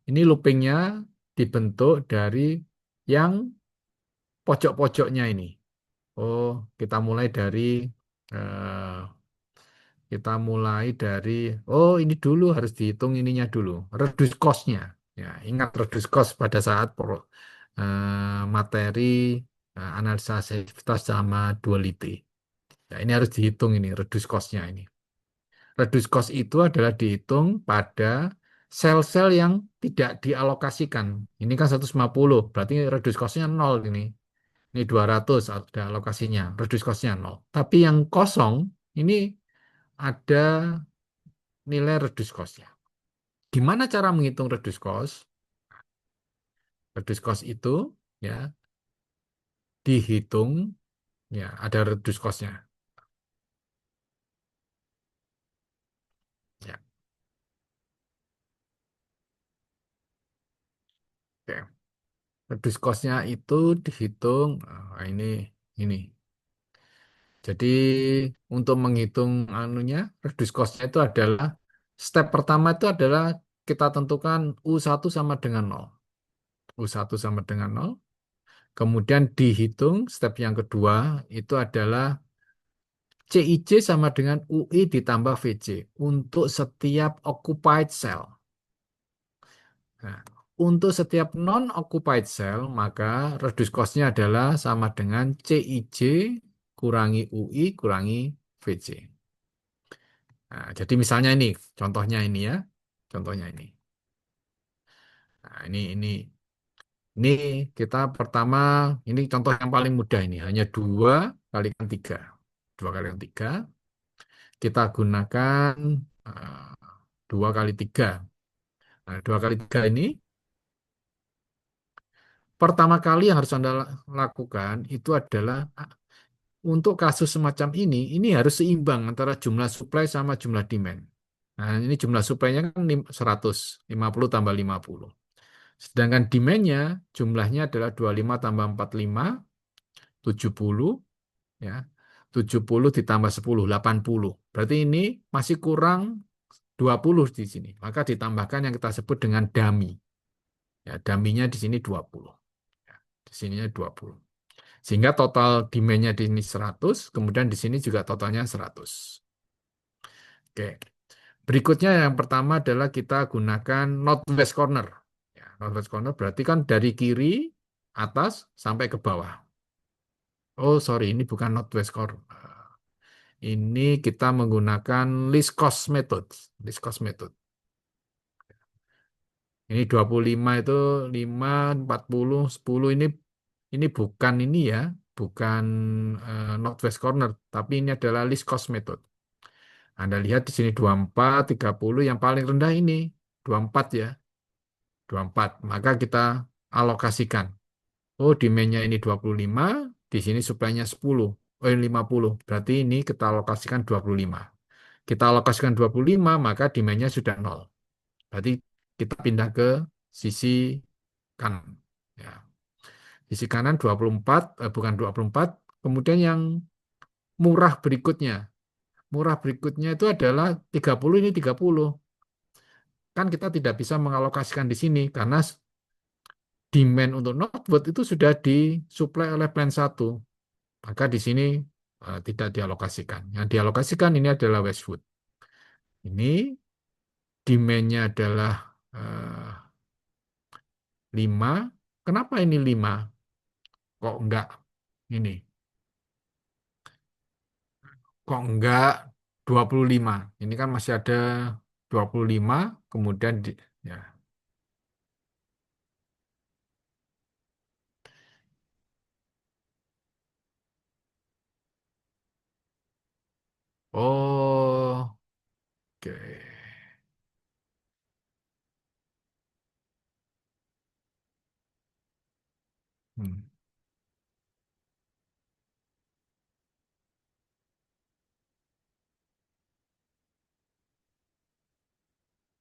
ini loopingnya dibentuk dari yang pojok-pojoknya ini. Oh, kita mulai dari eh, oh ini dulu harus dihitung ininya dulu, reduce cost-nya. Ya, ingat reduce cost pada saat materi analisa aktivitas sama duality. Ya, ini harus dihitung ini reduce cost-nya ini. Reduce cost itu adalah dihitung pada sel-sel yang tidak dialokasikan. Ini kan 150, berarti reduce cost-nya 0 ini. Ini 200 ada alokasinya, reduce cost-nya 0. Tapi yang kosong, ini ada nilai reduce cost-nya. Gimana cara menghitung reduce cost? Reduce cost itu ya dihitung, ya ada reduce cost-nya. Ya, oke. Reduce cost-nya itu dihitung, ini. Jadi untuk menghitung reduce cost-nya itu adalah step pertama itu adalah kita tentukan U1 sama dengan 0. U1 sama dengan 0. Kemudian dihitung step yang kedua itu adalah CIC sama dengan UI ditambah VC untuk setiap occupied cell. Nah, untuk setiap non-occupied cell, maka reduce cost-nya adalah sama dengan CIC kurangi UI kurangi VC. Nah, jadi misalnya ini, contohnya ini ya, contohnya ini. Nah, ini kita pertama, ini contoh yang paling mudah ini, hanya 2 kalikan 3. 2 kalikan 3, kita gunakan 2 kali 3. Nah, 2 kali 3 ini, pertama kali yang harus Anda lakukan itu adalah untuk kasus semacam ini harus seimbang antara jumlah supply sama jumlah demand. Nah, ini jumlah supply-nya kan 100, 50 tambah 50. Sedangkan demand-nya jumlahnya adalah 25 tambah 45, 70, ya. 70 ditambah 10, 80. Berarti ini masih kurang 20 di sini. Maka ditambahkan yang kita sebut dengan dummy. Ya, dummy-nya di sini 20. Ya, di sininya 20. Sehingga total demand-nya di sini 100, kemudian di sini juga totalnya 100. Oke. Berikutnya yang pertama adalah kita gunakan northwest corner. Ya, northwest corner berarti kan dari kiri atas sampai ke bawah. Oh, sorry, ini bukan northwest corner. Ini kita menggunakan least cost method. Least cost method. Ini 25 itu 5, 40, 10 ini bukan ini ya, bukan northwest corner, tapi ini adalah least cost method. Anda lihat di sini 24, 30, yang paling rendah ini 24 ya. 24. Maka kita alokasikan. Oh, demand-nya ini 25, di sini supply-nya 10. Oh, ini 50. Berarti ini kita alokasikan 25. Kita alokasikan 25, maka demand-nya sudah 0. Berarti kita pindah ke sisi kanan. Ya. Sisi kanan 24, bukan 24. Kemudian yang murah berikutnya. Murah berikutnya itu adalah 30, ini 30. Kan kita tidak bisa mengalokasikan di sini karena demand untuk Northwood itu sudah disuplai oleh plan 1. Maka di sini tidak dialokasikan. Yang dialokasikan ini adalah Westwood. Ini demand-nya adalah 5. Kenapa ini 5? Kok enggak Ini. Kok enggak 25? Ini kan masih ada 25, kemudian ya. Oh, oke. Hmm,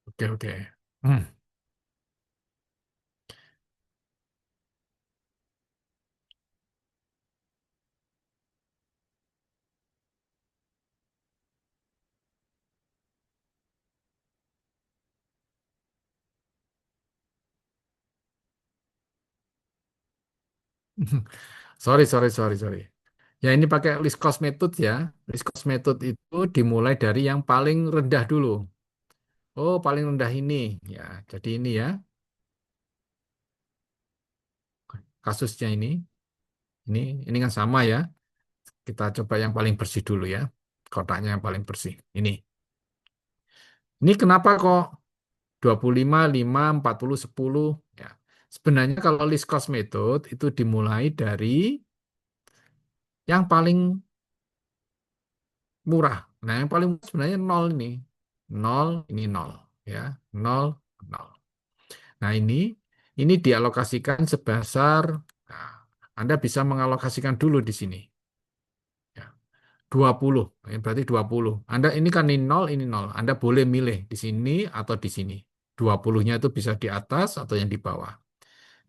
oke, oke. Hmm, sorry, sorry, sorry, sorry. Ya ini pakai least cost method ya. Least cost method itu dimulai dari yang paling rendah dulu. Oh, paling rendah ini. Ya, jadi ini ya kasusnya ini. Ini kan sama ya. Kita coba yang paling bersih dulu ya. Kotaknya yang paling bersih. Ini kenapa kok 25, 5, 40, 10? Ya. Sebenarnya kalau least cost method itu dimulai dari yang paling murah. Nah, yang paling murah sebenarnya nol ini. Nol, ini nol. Ya, nol, nol. Nah, ini dialokasikan sebesar, nah, Anda bisa mengalokasikan dulu di sini. Ya, 20. Ini berarti 20. Anda ini kan ini nol, ini nol. Anda boleh milih di sini atau di sini. 20-nya itu bisa di atas atau yang di bawah.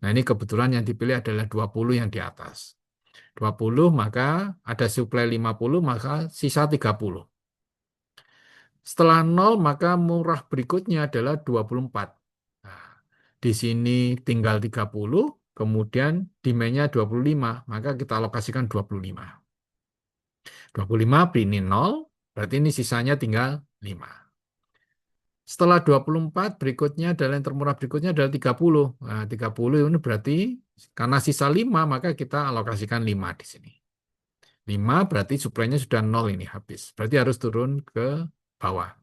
Nah, ini kebetulan yang dipilih adalah 20 yang di atas. 20 maka ada suplai 50 maka sisa 30. Setelah nol maka murah berikutnya adalah 24. Nah, di sini tinggal 30, kemudian demand-nya 25, maka kita alokasikan 25. 25 ini nol, berarti ini sisanya tinggal 5. Setelah 24 berikutnya adalah yang termurah berikutnya adalah 30. Nah, 30 ini berarti karena sisa 5 maka kita alokasikan 5 di sini. 5 berarti suplainya sudah nol ini habis. Berarti harus turun ke bawah.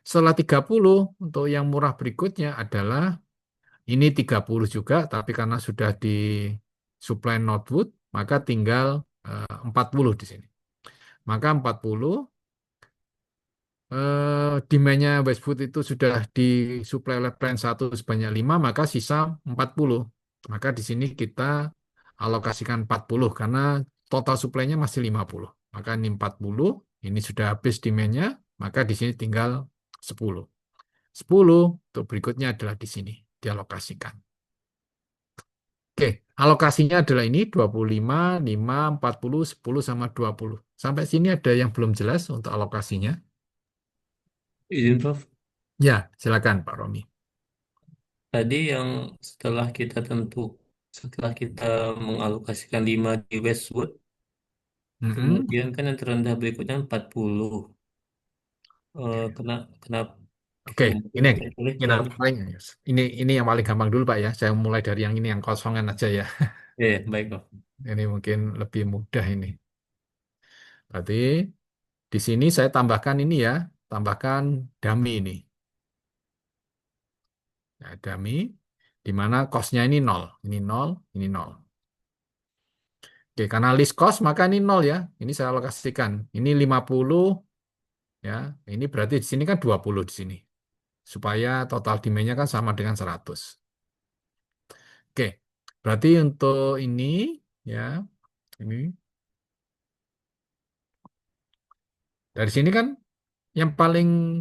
Setelah 30 untuk yang murah berikutnya adalah ini 30 juga, tapi karena sudah di supply Northwood, maka tinggal 40 di sini. Maka 40 demand-nya Westwood itu sudah disuplai oleh plant 1 sebanyak 5, maka sisa 40. Maka di sini kita alokasikan 40 karena total suplainya masih 50. Maka ini 40, ini sudah habis demand-nya, maka di sini tinggal 10. 10 untuk berikutnya adalah di sini dialokasikan. Oke, alokasinya adalah ini 25, 5, 40, 10 sama 20. Sampai sini ada yang belum jelas untuk alokasinya? Izin, Prof. Ya, silakan Pak Romi. Tadi yang setelah kita mengalokasikan 5 di Westwood, Mm-mm. kemudian kan yang terendah berikutnya 40. Kenapa Oke, kemudian ini kita pilih kita yang ini yang paling gampang dulu Pak ya. Saya mulai dari yang ini yang kosongan aja ya. baik, Prof. Ini mungkin lebih mudah ini. Berarti di sini saya tambahkan ini ya, tambahkan dummy ini. Nah, dummy di mana cost-nya ini nol, ini nol, ini nol. Oke, karena list cost maka ini nol ya. Ini saya alokasikan. Ini 50 ya. Ini berarti di sini kan 20 di sini. Supaya total demand-nya kan sama dengan 100. Oke. Berarti untuk ini ya, ini dari sini kan yang paling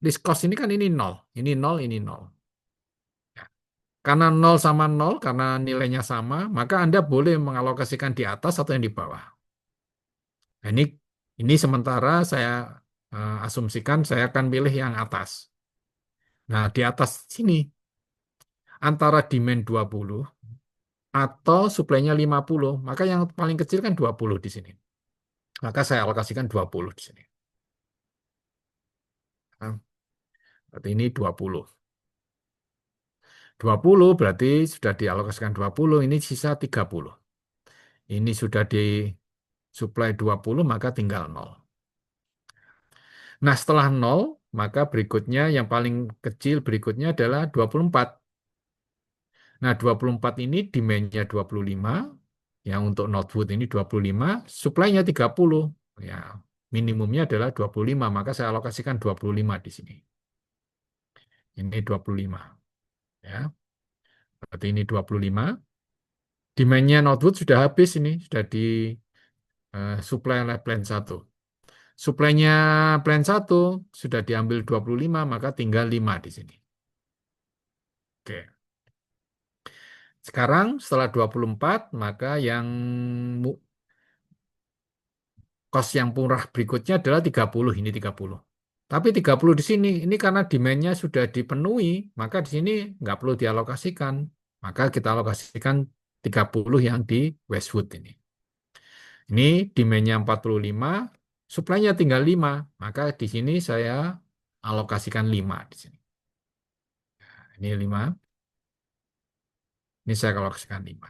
list cost ini kan ini nol. Ini nol, ini nol. Ya. Karena nol sama nol, karena nilainya sama, maka Anda boleh mengalokasikan di atas atau yang di bawah. Nah, ini sementara saya asumsikan saya akan pilih yang atas. Nah, di atas sini antara demand 20 atau suplainya 50, maka yang paling kecil kan 20 di sini. Maka saya alokasikan 20 di sini. Nah, berarti ini 20. 20 berarti sudah dialokasikan 20, ini sisa 30. Ini sudah disuplai 20, maka tinggal 0. Nah, setelah 0, maka berikutnya yang paling kecil berikutnya adalah 24. Nah, 24 ini demand-nya 25, yang untuk Northwood ini 25, supply-nya 30. Ya, minimumnya adalah 25, maka saya alokasikan 25 di sini. Ini 25. Ya, berarti ini 25. Demand-nya Northwood sudah habis ini, sudah di supply oleh plan 1. Supply-nya plan 1 sudah diambil 25, maka tinggal 5 di sini. Oke. Sekarang setelah 24, maka yang cost yang murah berikutnya adalah 30, ini 30. Tapi 30 di sini, ini karena demand-nya sudah dipenuhi, maka di sini nggak perlu dialokasikan. Maka kita alokasikan 30 yang di Westwood ini. Ini demand-nya 45, supply-nya tinggal 5, maka di sini saya alokasikan 5 di sini. Ini 5, ini saya alokasikan 5.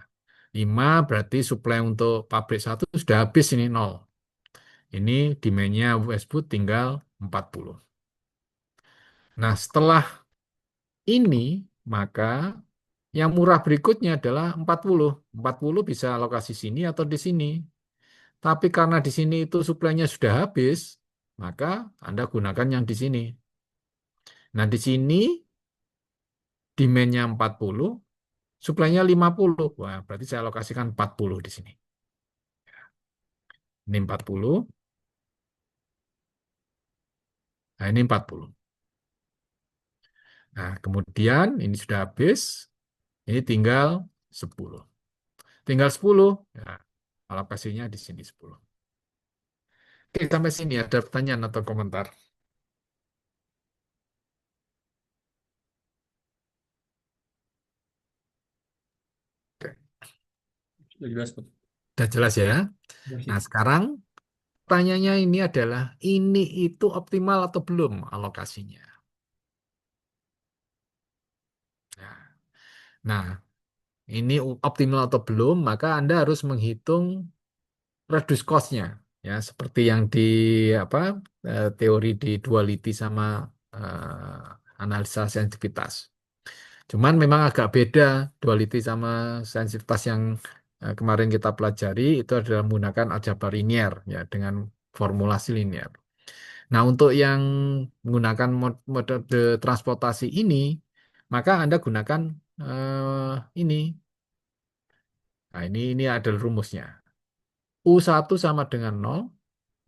5 berarti supply untuk pabrik 1 sudah habis ini 0. Ini demand-nya Westwood tinggal 40. Nah, setelah ini, maka yang murah berikutnya adalah 40. 40 bisa alokasi sini atau di sini. Tapi karena di sini itu suplainya sudah habis, maka Anda gunakan yang di sini. Nah, di sini demand-nya 40, suplainya 50. Wah, berarti saya alokasikan 40 di sini. Ini 40. Nah, ini 40. Nah, kemudian ini sudah habis. Ini tinggal 10. Tinggal 10. Ya, alokasinya di sini 10. Oke, sampai sini ada pertanyaan atau komentar? Oke, Sudah jelas, Pak. sudah jelas ya. Jelas, Nah, ya. sekarang pertanyaannya ini adalah, ini itu optimal atau belum alokasinya? Nah, nah, ini optimal atau belum, maka Anda harus menghitung reduce cost-nya. Ya, seperti yang di apa teori di duality sama analisa sensitivitas. Cuman memang agak beda duality sama sensitivitas yang kemarin kita pelajari itu adalah menggunakan aljabar linier ya dengan formulasi linier. Nah, untuk yang menggunakan metode transportasi ini, maka Anda gunakan ini. Nah, ini adalah rumusnya. U1 sama dengan 0.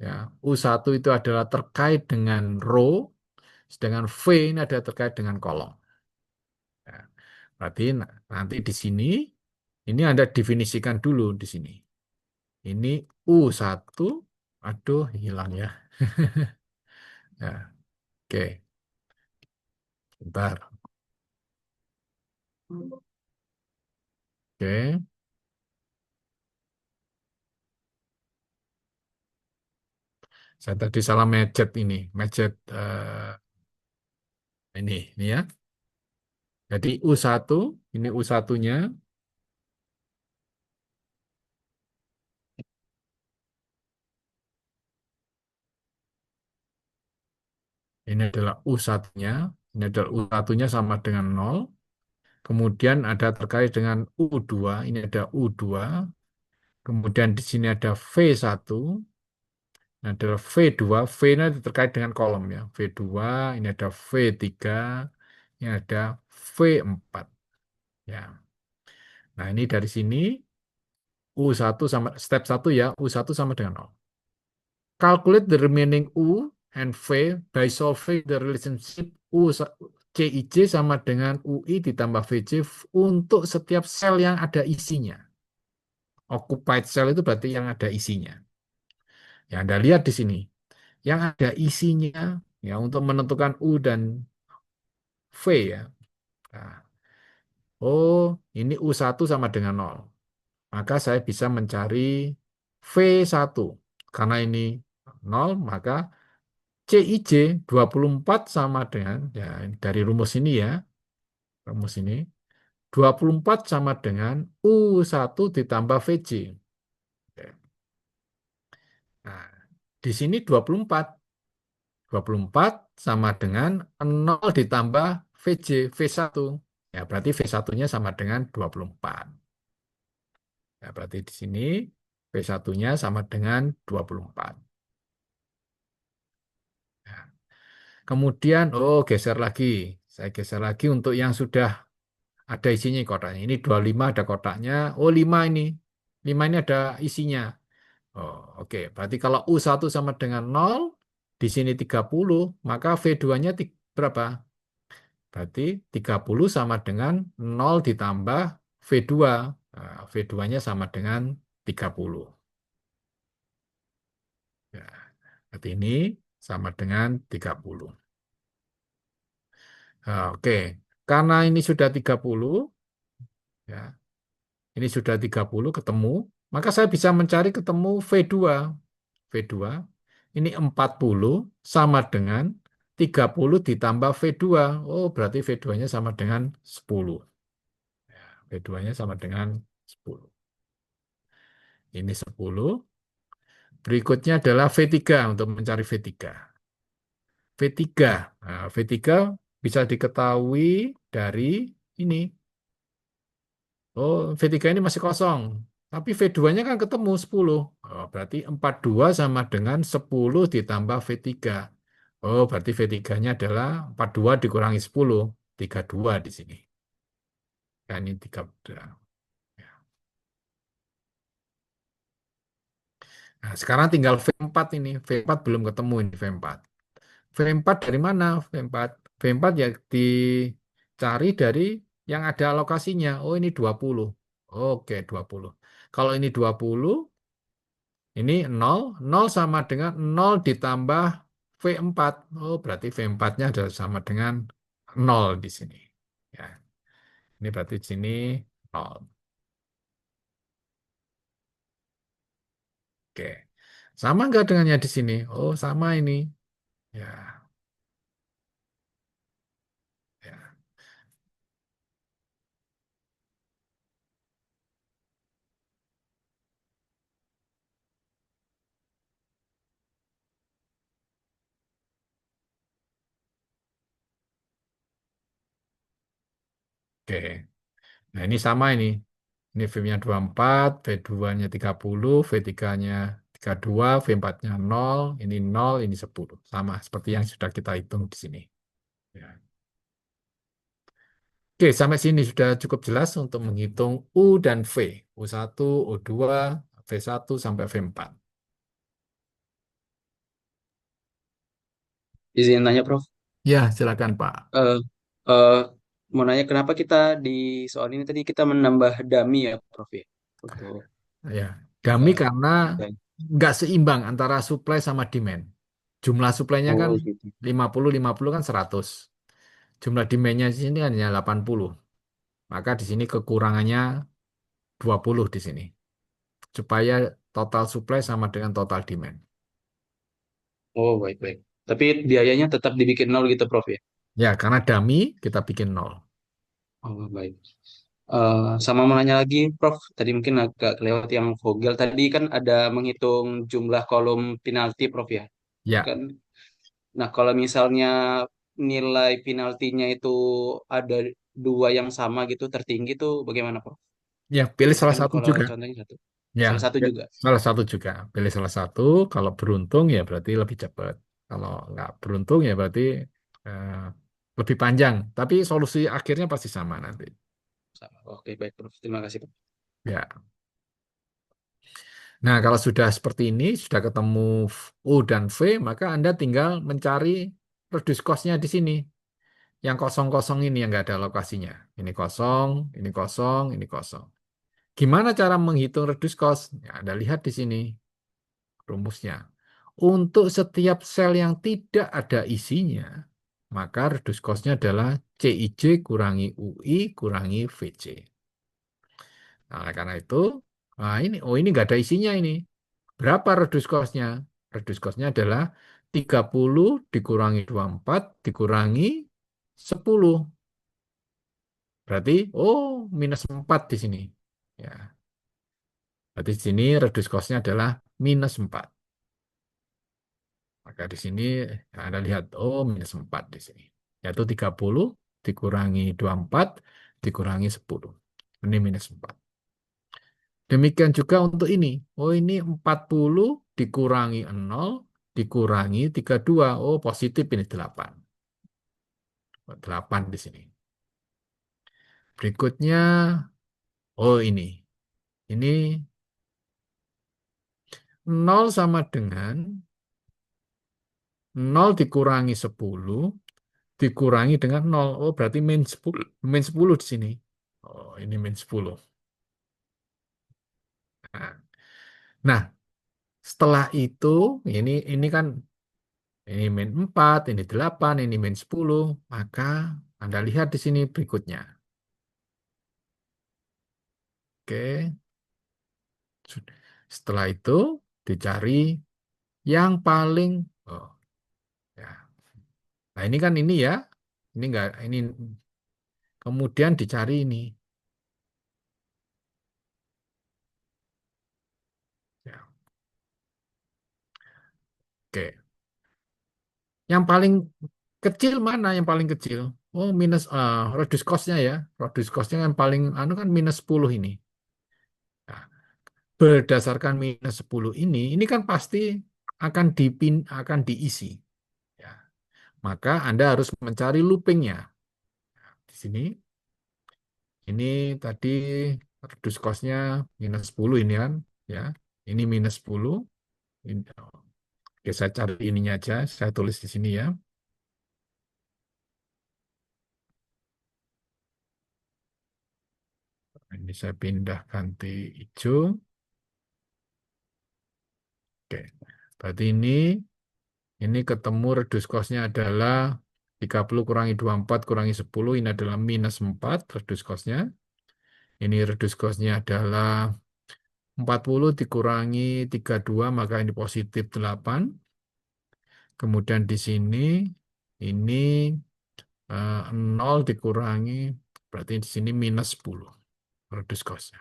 Ya. U1 itu adalah terkait dengan row, sedangkan V ini adalah terkait dengan kolom. Ya. Berarti nanti di sini, ini Anda definisikan dulu di sini. Ini U1, aduh hilang ya. Ya, oke, bentar. Oke, saya tadi salah macet ini, macet ini ya. Jadi U1, ini U1-nya, ini adalah U1-nya, ini adalah U1-nya sama dengan 0. Kemudian ada terkait dengan U2, ini ada U2. Kemudian di sini ada V1, ini adalah V2. V ini terkait dengan kolom ya. V2, ini ada V3, ini ada V4. Ya. Nah, ini dari sini U1 sama step 1 ya, U1 sama dengan 0. Calculate the remaining U and V by solving the relationship CIJ sama dengan UI ditambah VJ untuk setiap sel yang ada isinya. Occupied cell itu berarti yang ada isinya. Ya, Anda lihat di sini. Yang ada isinya ya untuk menentukan U dan V ya. Nah, oh, ini U1 sama dengan 0. Maka saya bisa mencari V1. Karena ini 0, maka CIJ 24 sama dengan, ya dari rumus ini ya, rumus ini, 24 sama dengan U1 ditambah VJ. Di sini 24. 24 sama dengan 0 ditambah VJ, V1. Ya, berarti V1-nya sama dengan 24. Ya, berarti di sini V1-nya sama dengan 24. Ya. Kemudian, geser lagi. Saya geser lagi untuk yang sudah ada isinya kotaknya. Ini 25 ada kotaknya. 5 ini. 5 ini ada isinya. Oke. Berarti kalau U1 sama dengan 0, di sini 30, maka V2-nya berapa? Berarti 30 sama dengan 0 ditambah V2. Nah, V2-nya sama dengan 30. Ya, berarti ini sama dengan 30. Oke, karena ini sudah 30, ya, ini sudah 30 ketemu, maka saya bisa mencari ketemu V2. V2, ini 40 sama dengan 30 ditambah V2. Berarti V2-nya sama dengan 10. V2-nya sama dengan 10. Ini 10. Berikutnya adalah V3 untuk mencari V3. V3. Nah, V3 bisa diketahui dari ini. V3 ini masih kosong. Tapi V2-nya kan ketemu 10. Berarti 42 sama dengan 10 ditambah V3. Berarti V3-nya adalah 42 dikurangi 10. 32 di sini. Kan ini 32. Nah, sekarang tinggal V4 ini. V4 belum ketemu ini V4. V4 dari mana? V4. V4 ya dicari dari yang ada alokasinya. Ini 20. Oke, 20. Kalau ini 20, ini 0. 0 sama dengan 0 ditambah V4. Berarti V4-nya adalah sama dengan 0 di sini. Ya, ini berarti di sini 0. Oke. Sama nggak dengannya di sini? Sama ini. Ya, ya. Oke. Nah, ini sama ini. Ini V-nya 24, V2-nya 30, V3-nya 32, V4-nya 0, ini 0, ini 10. Sama seperti yang sudah kita hitung di sini. Ya. Oke, sampai sini sudah cukup jelas untuk menghitung U dan V. U1, U2, V1 sampai V4. Izin tanya, Prof. Ya, silakan Pak. Eh, eh, Mau nanya kenapa kita di soal ini tadi kita menambah dummy ya, Prof ya? Untuk Ya, dummy eh, karena dan nggak seimbang antara supply sama demand. Jumlah suplainya kan oh gitu. 50 kan 100. Jumlah demand-nya di sini hanya 80. Maka di sini kekurangannya 20 di sini. Supaya total supply sama dengan total demand. Oh baik baik. Tapi biayanya tetap dibikin nol gitu, Prof ya? Ya, karena dummy kita bikin 0. Oh baik. Sama mau nanya lagi, Prof. Tadi mungkin agak kelewat yang Vogel. Tadi kan ada menghitung jumlah kolom penalti, Prof ya? Ya, Kan. Nah kalau misalnya nilai penaltinya itu ada dua yang sama gitu tertinggi tuh bagaimana, Prof? ya pilih Tadi salah kan satu kalau juga. contohnya satu. Ya, Salah satu juga. salah satu juga. Pilih salah satu. Kalau beruntung ya berarti lebih cepat. Kalau nggak beruntung ya berarti eh, lebih panjang. Tapi solusi akhirnya pasti sama nanti. Sama. Oke, baik, Prof. Terima kasih, Prof. Ya. Nah, kalau sudah seperti ini, sudah ketemu U dan V, maka Anda tinggal mencari reduce cost-nya di sini. Yang kosong-kosong ini yang nggak ada lokasinya. Ini kosong, ini kosong, ini kosong. Gimana cara menghitung reduce cost? Ya, Anda lihat di sini rumusnya. Untuk setiap sel yang tidak ada isinya, maka reduce cost-nya adalah CIJ kurangi UI kurangi VC. Nah, oleh karena itu, ini nggak ada isinya ini. Berapa reduce cost-nya? Reduce cost-nya adalah 30 dikurangi 24 dikurangi 10. Berarti, minus 4 di sini. Ya, berarti di sini reduce cost-nya adalah minus 4. Maka di sini Anda lihat, oh minus 4 di sini. Yaitu 30 dikurangi 24 dikurangi 10. Ini minus 4. Demikian juga untuk ini. Oh ini 40 dikurangi 0 dikurangi 32. Oh positif ini 8. 8 di sini. Berikutnya, oh ini. Ini 0 sama dengan 0 dikurangi 10 dikurangi dengan 0. Oh, berarti min 10 di sini. Oh, ini min 10. Nah, nah, setelah itu ini kan ini min 4, ini 8, ini min 10, maka Anda lihat di sini berikutnya. Oke. Setelah itu dicari yang paling oh ya. Nah, ini kan ini ya. Ini enggak ini kemudian dicari ini. Ya. Oke. Yang paling kecil mana yang paling kecil? Oh, minus reduce cost-nya ya. Reduce cost-nya yang paling anu kan minus 10 ini. Nah, berdasarkan minus 10 ini kan pasti akan diisi ya. Maka Anda harus mencari loopingnya. Di sini ini tadi reduce cost-nya minus 10 ini kan ya. Ini minus 10. Oke, saya cari ininya aja, saya tulis di sini ya. Ini saya pindah ganti hijau. Oke, berarti ini ketemu reduce cost-nya adalah 30 kurangi 24 kurangi 10, ini adalah minus 4 reduce cost-nya. Ini reduce cost-nya adalah 40 dikurangi 32, maka ini positif 8. Kemudian di sini, ini 0 dikurangi, berarti di sini minus 10 reduce cost-nya.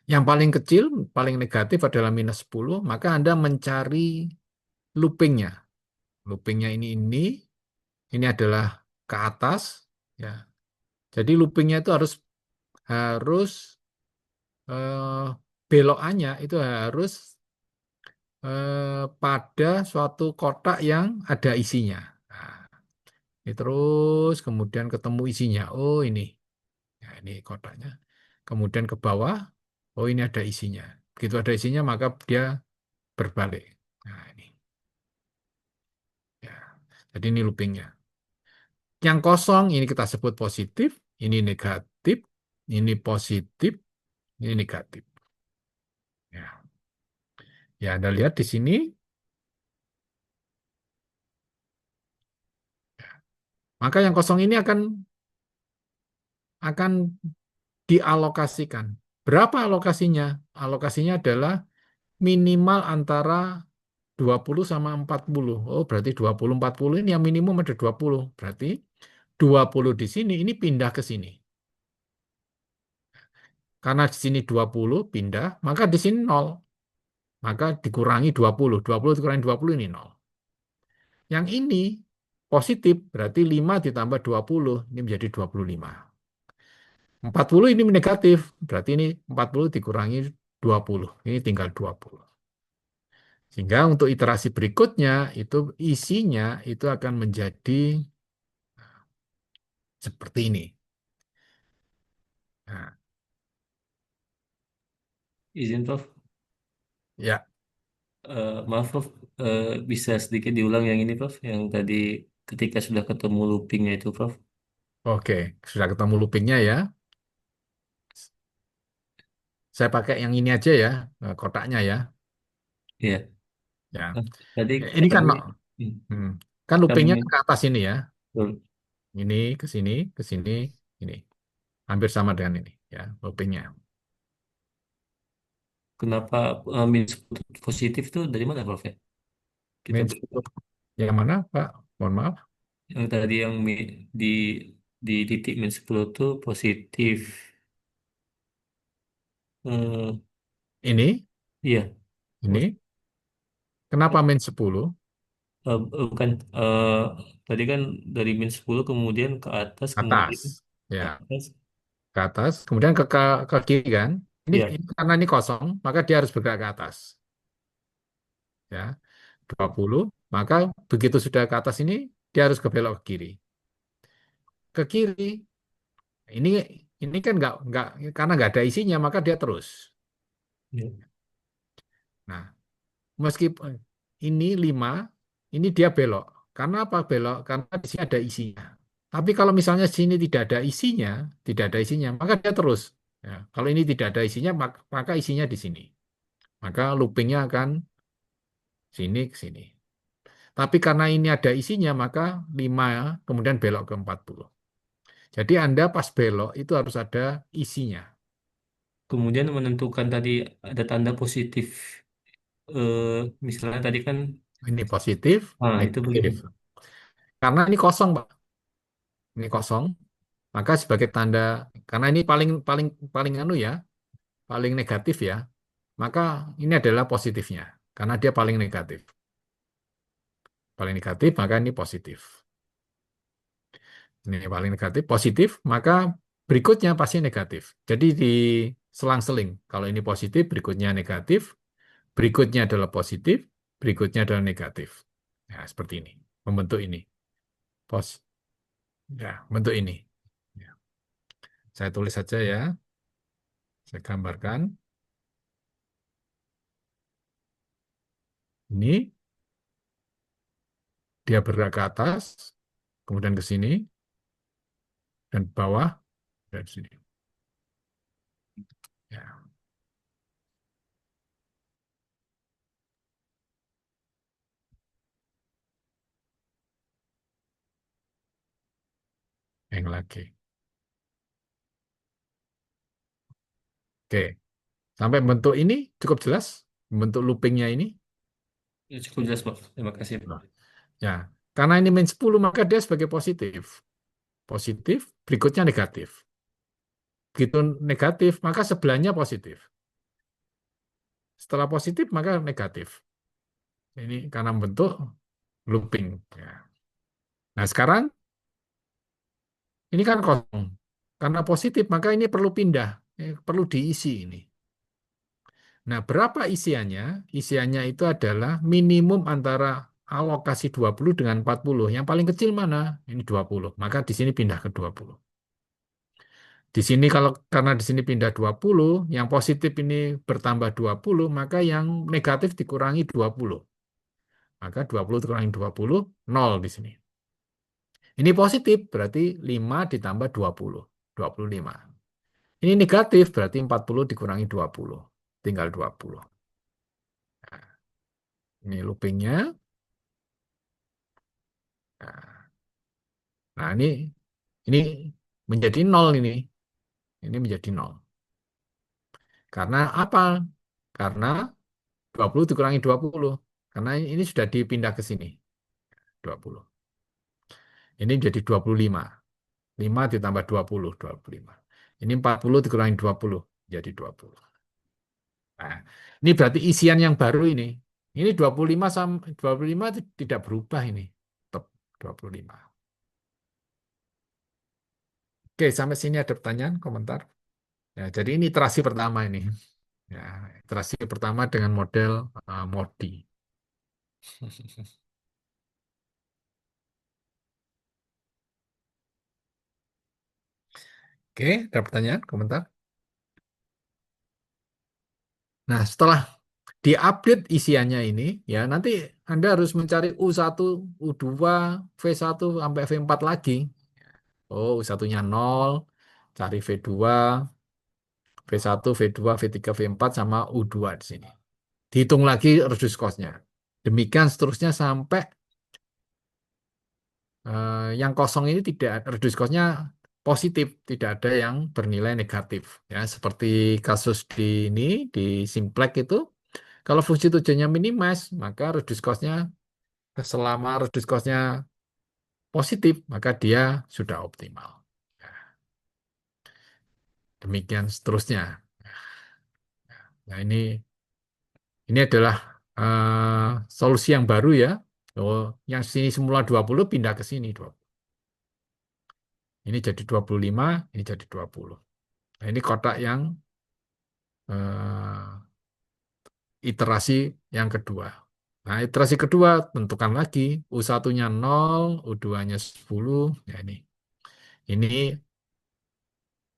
Yang paling kecil, paling negatif adalah minus 10, maka Anda mencari loopingnya. Loopingnya ini adalah ke atas, ya. Jadi loopingnya itu harus belokannya itu harus pada suatu kotak yang ada isinya. Nah, ini terus kemudian ketemu isinya. Oh ini, ya, ini kotaknya. Kemudian ke bawah, oh ini ada isinya. Begitu ada isinya maka dia berbalik. Nah ini, ya. Jadi ini loopingnya. Yang kosong ini kita sebut positif, ini negatif, ini positif, ini negatif. Ya, ya Anda lihat di sini. Maka yang kosong ini akan dialokasikan. Berapa alokasinya? Alokasinya adalah minimal antara 20 sama 40. Oh, berarti 20 40 ini yang minimum ada 20. Berarti 20 di sini ini pindah ke sini. Karena di sini 20 pindah, maka di sini 0. Maka dikurangi 20. 20 dikurangi 20 ini 0. Yang ini positif, berarti 5 ditambah 20, ini menjadi 25. 40 ini negatif, berarti ini 40 dikurangi 20, ini tinggal 20. Sehingga untuk iterasi berikutnya, itu isinya itu akan menjadi seperti ini. Nah, Izin Prof. ya, Maaf Prof, bisa sedikit diulang yang ini Prof, yang tadi ketika sudah ketemu loopingnya itu Prof. oke. Sudah ketemu loopingnya ya. Saya pakai yang ini aja ya, kotaknya ya. Iya. Ya, Nah, tadi ini kan kami hmm, kan kami loopingnya ke atas ini ya. betul. Ini ke sini, ini. Hampir sama dengan ini ya, loopingnya. Kenapa minus positif itu dari mana Prof ya? Kita Min 10. Yang mana, Pak? Mohon maaf. yang tadi yang di titik minus 10 itu positif. Hmm, Ini, iya. ini. Kenapa min 10? Bukan, tadi kan dari min 10 kemudian ke atas, kemudian Atas. ke Ya, atas. ke atas. Kemudian ke kiri kan. Ya, Karena ini kosong, maka dia harus bergerak ke atas. Ya, 20. Maka begitu sudah ke atas ini, dia harus belok ke kiri. Ke kiri. Ini ini kan nggak karena nggak ada isinya, maka dia terus. ya. Nah, meskipun ini 5, ini dia belok. Karena apa belok? Karena di sini ada isinya. Tapi kalau misalnya sini tidak ada isinya, maka dia terus. Ya, kalau ini tidak ada isinya, maka isinya di sini. Maka loopingnya akan sini ke sini. Tapi karena ini ada isinya, maka 5 kemudian belok ke 40. Jadi Anda pas belok itu harus ada isinya. Kemudian menentukan tadi ada tanda positif. Misalnya tadi kan, Ini positif, itu begitu. negatif. Karena ini kosong, Pak. Ini kosong, maka sebagai tanda karena ini paling paling paling anu ya, paling negatif ya, maka ini adalah positifnya karena dia paling negatif. Paling negatif maka ini positif. Ini paling negatif, positif, maka berikutnya pasti negatif. Jadi di selang-seling. Kalau ini positif, berikutnya negatif, berikutnya adalah positif, berikutnya adalah negatif. Ya, seperti ini. Membentuk ini. Pos, ya, bentuk ini. Ya. Saya tulis saja ya. Saya gambarkan. Ini dia bergerak ke atas, kemudian ke sini, dan ke bawah, dan sini. Ya, yang lagi. Oke, sampai bentuk ini cukup jelas, bentuk loopingnya ini. Ya, cukup jelas, Pak. Terima kasih, Pak. Nah, ya, karena ini min 10, maka dia sebagai positif. Positif, berikutnya negatif. Begitu negatif, maka sebelahnya positif. Setelah positif, maka negatif. Ini karena bentuk looping. Ya. Nah, sekarang ini kan kosong. Karena positif, maka ini perlu pindah. Perlu diisi ini. Nah, berapa isiannya? Isiannya itu adalah minimum antara alokasi 20 dengan 40. Yang paling kecil mana? Ini 20. Maka di sini pindah ke 20. Di sini kalau karena di sini pindah 20, yang positif ini bertambah 20, maka yang negatif dikurangi 20. Maka 20 dikurangi 20, 0 di sini. Ini positif, berarti 5 ditambah 20, 25. Ini negatif, berarti 40 dikurangi 20, tinggal 20. Ini loopingnya. Nah, ini menjadi 0 ini. Ini menjadi 0. Karena apa? Karena 20 dikurangi 20. Karena ini sudah dipindah ke sini. 20. Ini menjadi 25. 5 ditambah 20, 25. Ini 40 dikurangi 20, jadi 20. Nah, ini berarti isian yang baru ini. Ini 25 sama 25 tidak berubah ini. Tetap 25. Oke, sampai sini ada pertanyaan, komentar. Ya, jadi ini iterasi pertama ini. Ya, iterasi pertama dengan model MODI. Oke, ada pertanyaan, komentar? Nah, setelah diupdate isiannya ini, ya nanti Anda harus mencari U1, U2, V1 sampai V4 lagi. Oh, U1-nya 0, cari V2, V1, V2, V3, V4 sama U2 di sini. Dihitung lagi reduce cost-nya. Demikian seterusnya sampai yang kosong ini tidak reduce cost-nya positif, tidak ada yang bernilai negatif. Ya, seperti kasus di ini di Simplex itu, kalau fungsi tujuannya minimize, maka reduce cost-nya selama reduce cost-nya positif, maka dia sudah optimal. Ya, demikian seterusnya. Nah, ini adalah solusi yang baru ya. Oh, yang sini semula 20 pindah ke sini 20. Ini jadi 25, ini jadi 20. Nah, ini kotak yang eh, iterasi yang kedua. Nah, iterasi kedua tentukan lagi U1-nya 0, U2-nya 10. Ya ini. Ini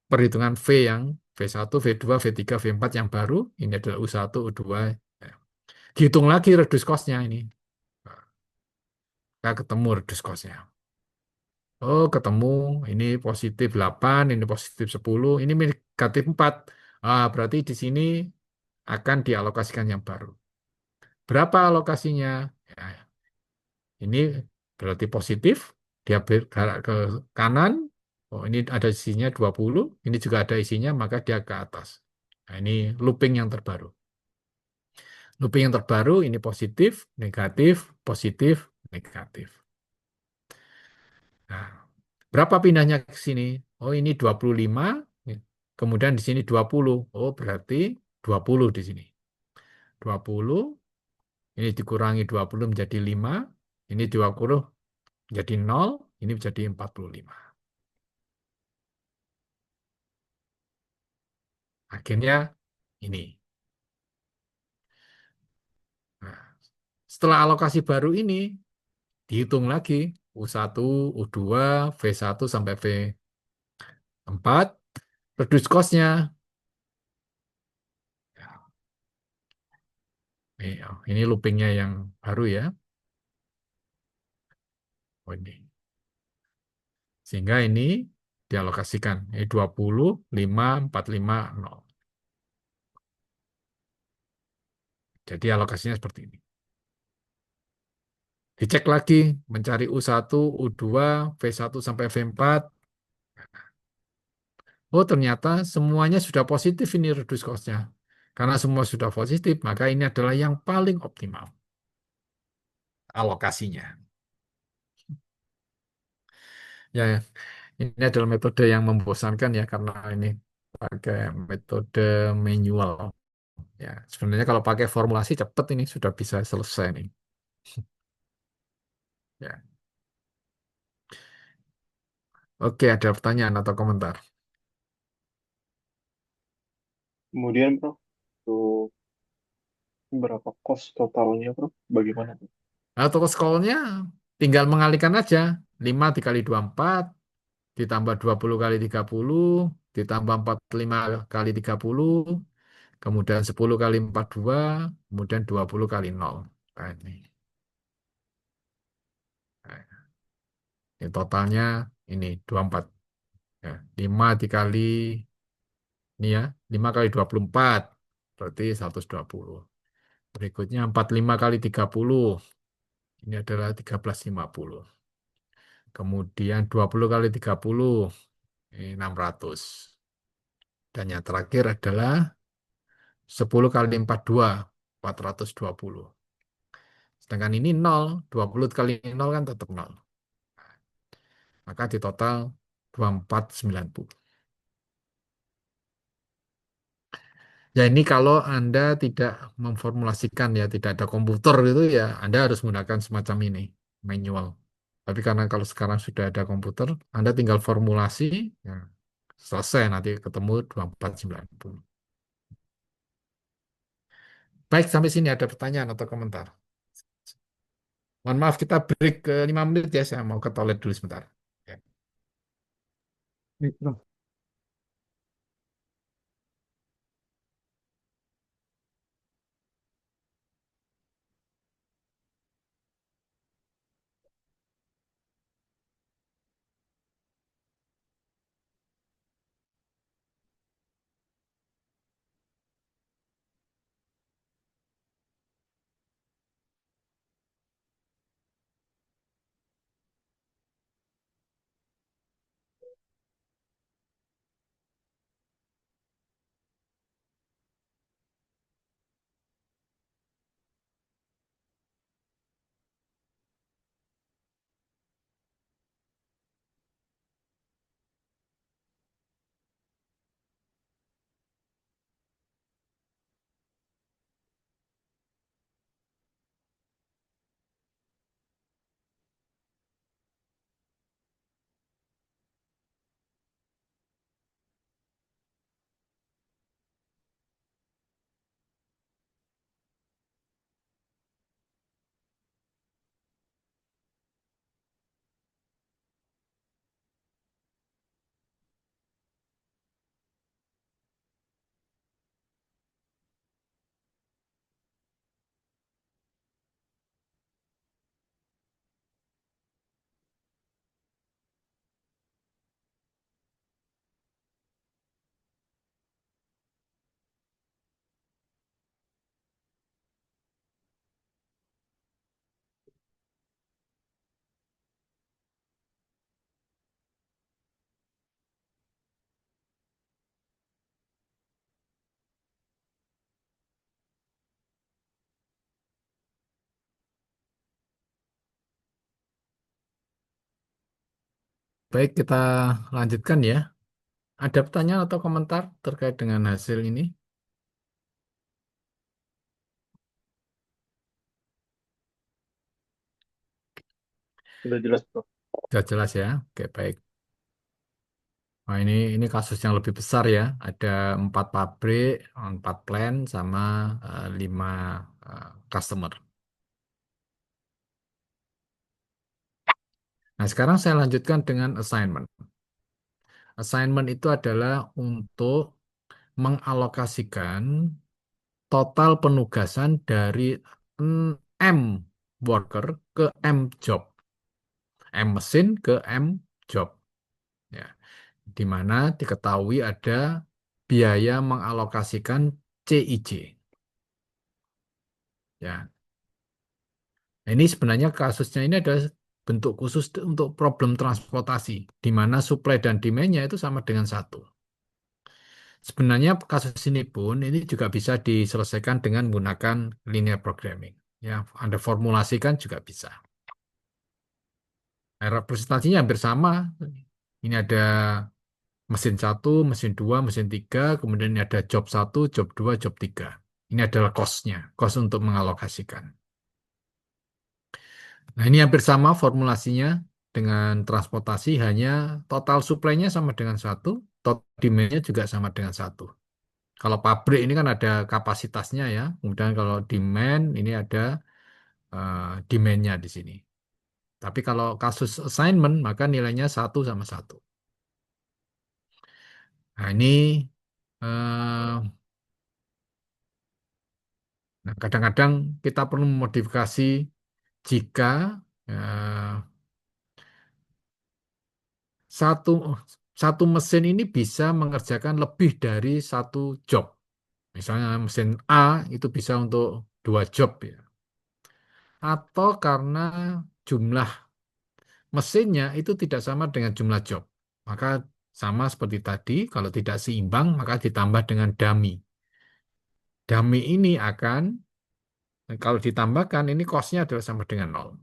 perhitungan V yang V1, V2, V3, V4 yang baru. Ini adalah U1, U2. Ya. Dihitung lagi reduce cost-nya ini. Nah, kita ketemu reduce cost-nya. Oh, ketemu. Ini positif 8, ini positif 10, ini negatif 4. Berarti di sini akan dialokasikan yang baru. Berapa alokasinya? Ya, ini berarti positif, dia bergerak ke kanan. Oh, ini ada isinya 20, ini juga ada isinya, maka dia ke atas. Nah, ini looping yang terbaru. Looping yang terbaru ini positif, negatif. Nah, berapa pindahnya ke sini? Oh, ini 25, kemudian di sini 20. Oh, berarti 20 di sini. 20, ini dikurangi 20 menjadi 5, ini 20 jadi 0, ini menjadi 45. Akhirnya ini. Nah, setelah alokasi baru ini, dihitung lagi U1, U2, V1 sampai V4, reduce cost-nya. Ini loopingnya yang baru ya. Oh, ini. Sehingga ini dialokasikan. Ini 20, 5, 45, 0. Jadi alokasinya seperti ini. Dicek lagi, mencari U1, U2, V1 sampai V4. Oh, ternyata semuanya sudah positif ini reduce cost-nya. Karena semua sudah positif, maka ini adalah yang paling optimal alokasinya. Ya, ini adalah metode yang membosankan ya, karena ini pakai metode manual. Ya, sebenarnya kalau pakai formulasi cepat ini sudah bisa selesai nih. Ya. Oke, ada pertanyaan atau komentar? Kemudian, Prof, untuk berapa cost totalnya, Prof? Bagaimana, Prof? Atau scrollnya tinggal mengalihkan aja. 5 dikali 24, ditambah 20 kali 30, ditambah 45 kali 30, kemudian 10 kali 42, kemudian 20 kali 0. Nah, ini. Nah, ini totalnya ini 24. Ya, 5 dikali ini ya, 5 kali 24 berarti 120. Berikutnya 45 kali 30, ini adalah 1350. Kemudian 20 kali 30, ini 600. Dan yang terakhir adalah 10 kali 42, 420. Sedangkan ini 0, 20 kali 0 kan tetap 0. Maka di total 2490. Ya ini kalau Anda tidak memformulasikan ya, tidak ada komputer itu ya, Anda harus menggunakan semacam ini, manual. Tapi karena kalau sekarang sudah ada komputer, Anda tinggal formulasi, ya, selesai nanti ketemu 2490. Baik, sampai sini ada pertanyaan atau komentar. Mohon maaf, kita break ke 5 menit ya, saya mau ke toilet dulu sebentar. Ya. Baik, Bro. Baik, kita lanjutkan ya. Ada pertanyaan atau komentar terkait dengan hasil ini? Sudah jelas, Prof. Sudah jelas ya. Oke, baik. Nah, ini kasus yang lebih besar ya. Ada 4 pabrik, 4 plant, sama 5 customer. Nah, sekarang saya lanjutkan dengan assignment. Assignment itu adalah untuk mengalokasikan total penugasan dari M worker ke M job. M mesin ke M job. Ya, di mana diketahui ada biaya mengalokasikan CIJ. Ya, ini sebenarnya kasusnya ini adalah bentuk khusus untuk problem transportasi, di mana supply dan demand-nya itu sama dengan satu. Sebenarnya kasus ini pun ini juga bisa diselesaikan dengan menggunakan linear programming. Ya, Anda formulasikan juga bisa. Representasinya hampir sama. Ini ada mesin 1, mesin 2, mesin 3, kemudian ini ada job 1, job 2, job 3. Ini adalah cost-nya, cost untuk mengalokasikan. Nah, ini hampir sama formulasinya dengan transportasi, hanya total supply-nya sama dengan satu, total demand-nya juga sama dengan satu. Kalau pabrik ini kan ada kapasitasnya ya, kemudian kalau demand ini ada demand-nya di sini. Tapi kalau kasus assignment, maka nilainya satu sama satu. Nah, ini eh, nah, kadang-kadang kita perlu memodifikasi jika eh, satu satu mesin ini bisa mengerjakan lebih dari satu job. Misalnya mesin A itu bisa untuk 2 job ya. Atau karena jumlah mesinnya itu tidak sama dengan jumlah job. Maka sama seperti tadi, kalau tidak seimbang maka ditambah dengan dummy. Dummy ini akan, kalau ditambahkan ini cost-nya adalah sama dengan 0.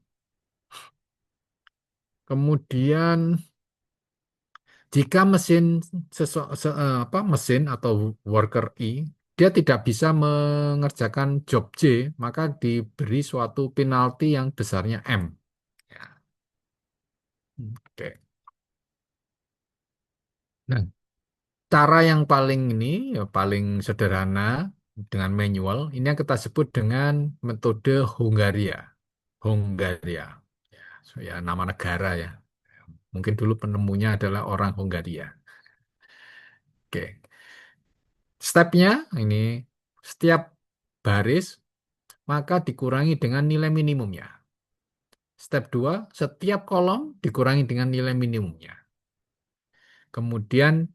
Kemudian jika mesin atau worker I dia tidak bisa mengerjakan job J, maka diberi suatu penalti yang besarnya M. Ya. Oke. Nah, cara yang paling ini ya paling sederhana dengan manual ini yang kita sebut dengan metode Hungaria. Hungaria. Ya, ya nama negara ya. Mungkin dulu penemunya adalah orang Hungaria. Oke. Stepnya ini setiap baris maka dikurangi dengan nilai minimumnya. Step 2, setiap kolom dikurangi dengan nilai minimumnya. Kemudian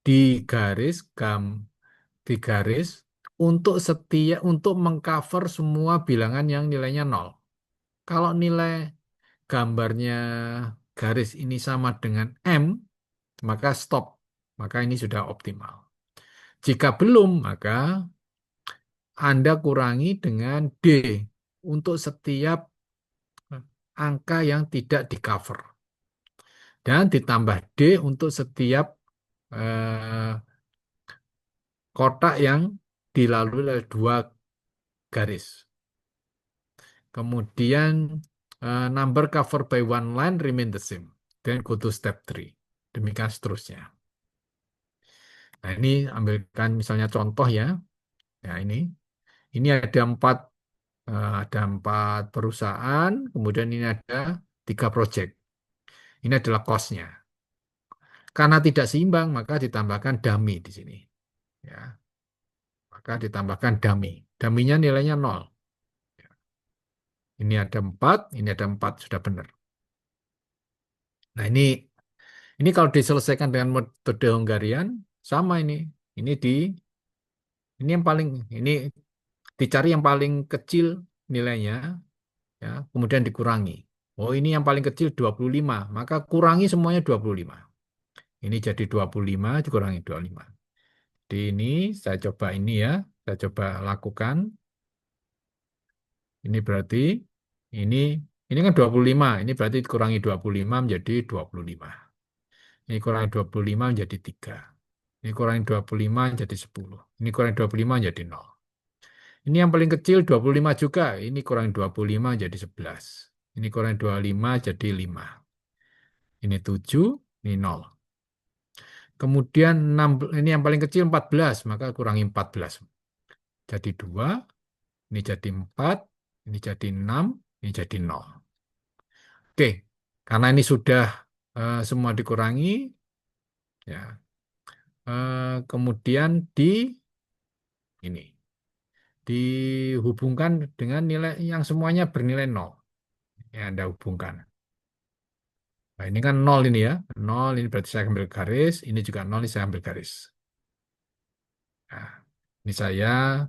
digaris digaris untuk mengcover semua bilangan yang nilainya 0. Kalau nilai gambarnya garis ini sama dengan M, maka stop. Maka ini sudah optimal. Jika belum, maka Anda kurangi dengan D untuk setiap angka yang tidak di-cover. Dan ditambah D untuk setiap eh, kotak yang dilalui oleh 2 garis. Kemudian number covered by one line remain the same. Then go to step 3. Demikian seterusnya. Nah, ini ambilkan misalnya contoh ya. Ya, ini ada 4 perusahaan, kemudian ini ada 3 project. Ini adalah cost-nya. Karena tidak seimbang, maka ditambahkan dummy di sini. Ya, maka ditambahkan dummy. Dummy-nya nilainya 0. Ini ada 4 sudah benar. Nah, ini kalau diselesaikan dengan metode Hungarian, sama ini. Ini ini yang paling, ini dicari yang paling kecil nilainya, ya, kemudian dikurangi. Oh, ini yang paling kecil 25, maka kurangi semuanya 25. Ini jadi 25 dikurangi 25. Di ini saya coba ini ya, saya coba lakukan. Ini berarti ini ini kan 25, ini berarti dikurangi 25 menjadi 25. Ini kurangi 25 menjadi 3. Ini kurangi 25 jadi 10. Ini kurangi 25 jadi 0. Ini yang paling kecil 25 juga. Ini kurangi 25 jadi 11. Ini kurangi 25 jadi 5. Ini 7, ini 0. Kemudian 6, ini yang paling kecil 14, maka kurangi 14. Jadi 2, ini jadi 4, ini jadi 6, ini jadi 0. Oke, karena ini sudah semua dikurangi, ya. Kemudian ini dihubungkan dengan nilai yang semuanya bernilai 0. Ya, Anda hubungkan. Nah, ini kan 0 ini ya. 0 ini berarti saya ambil garis, ini juga 0 ini saya ambil garis. Nah, ini saya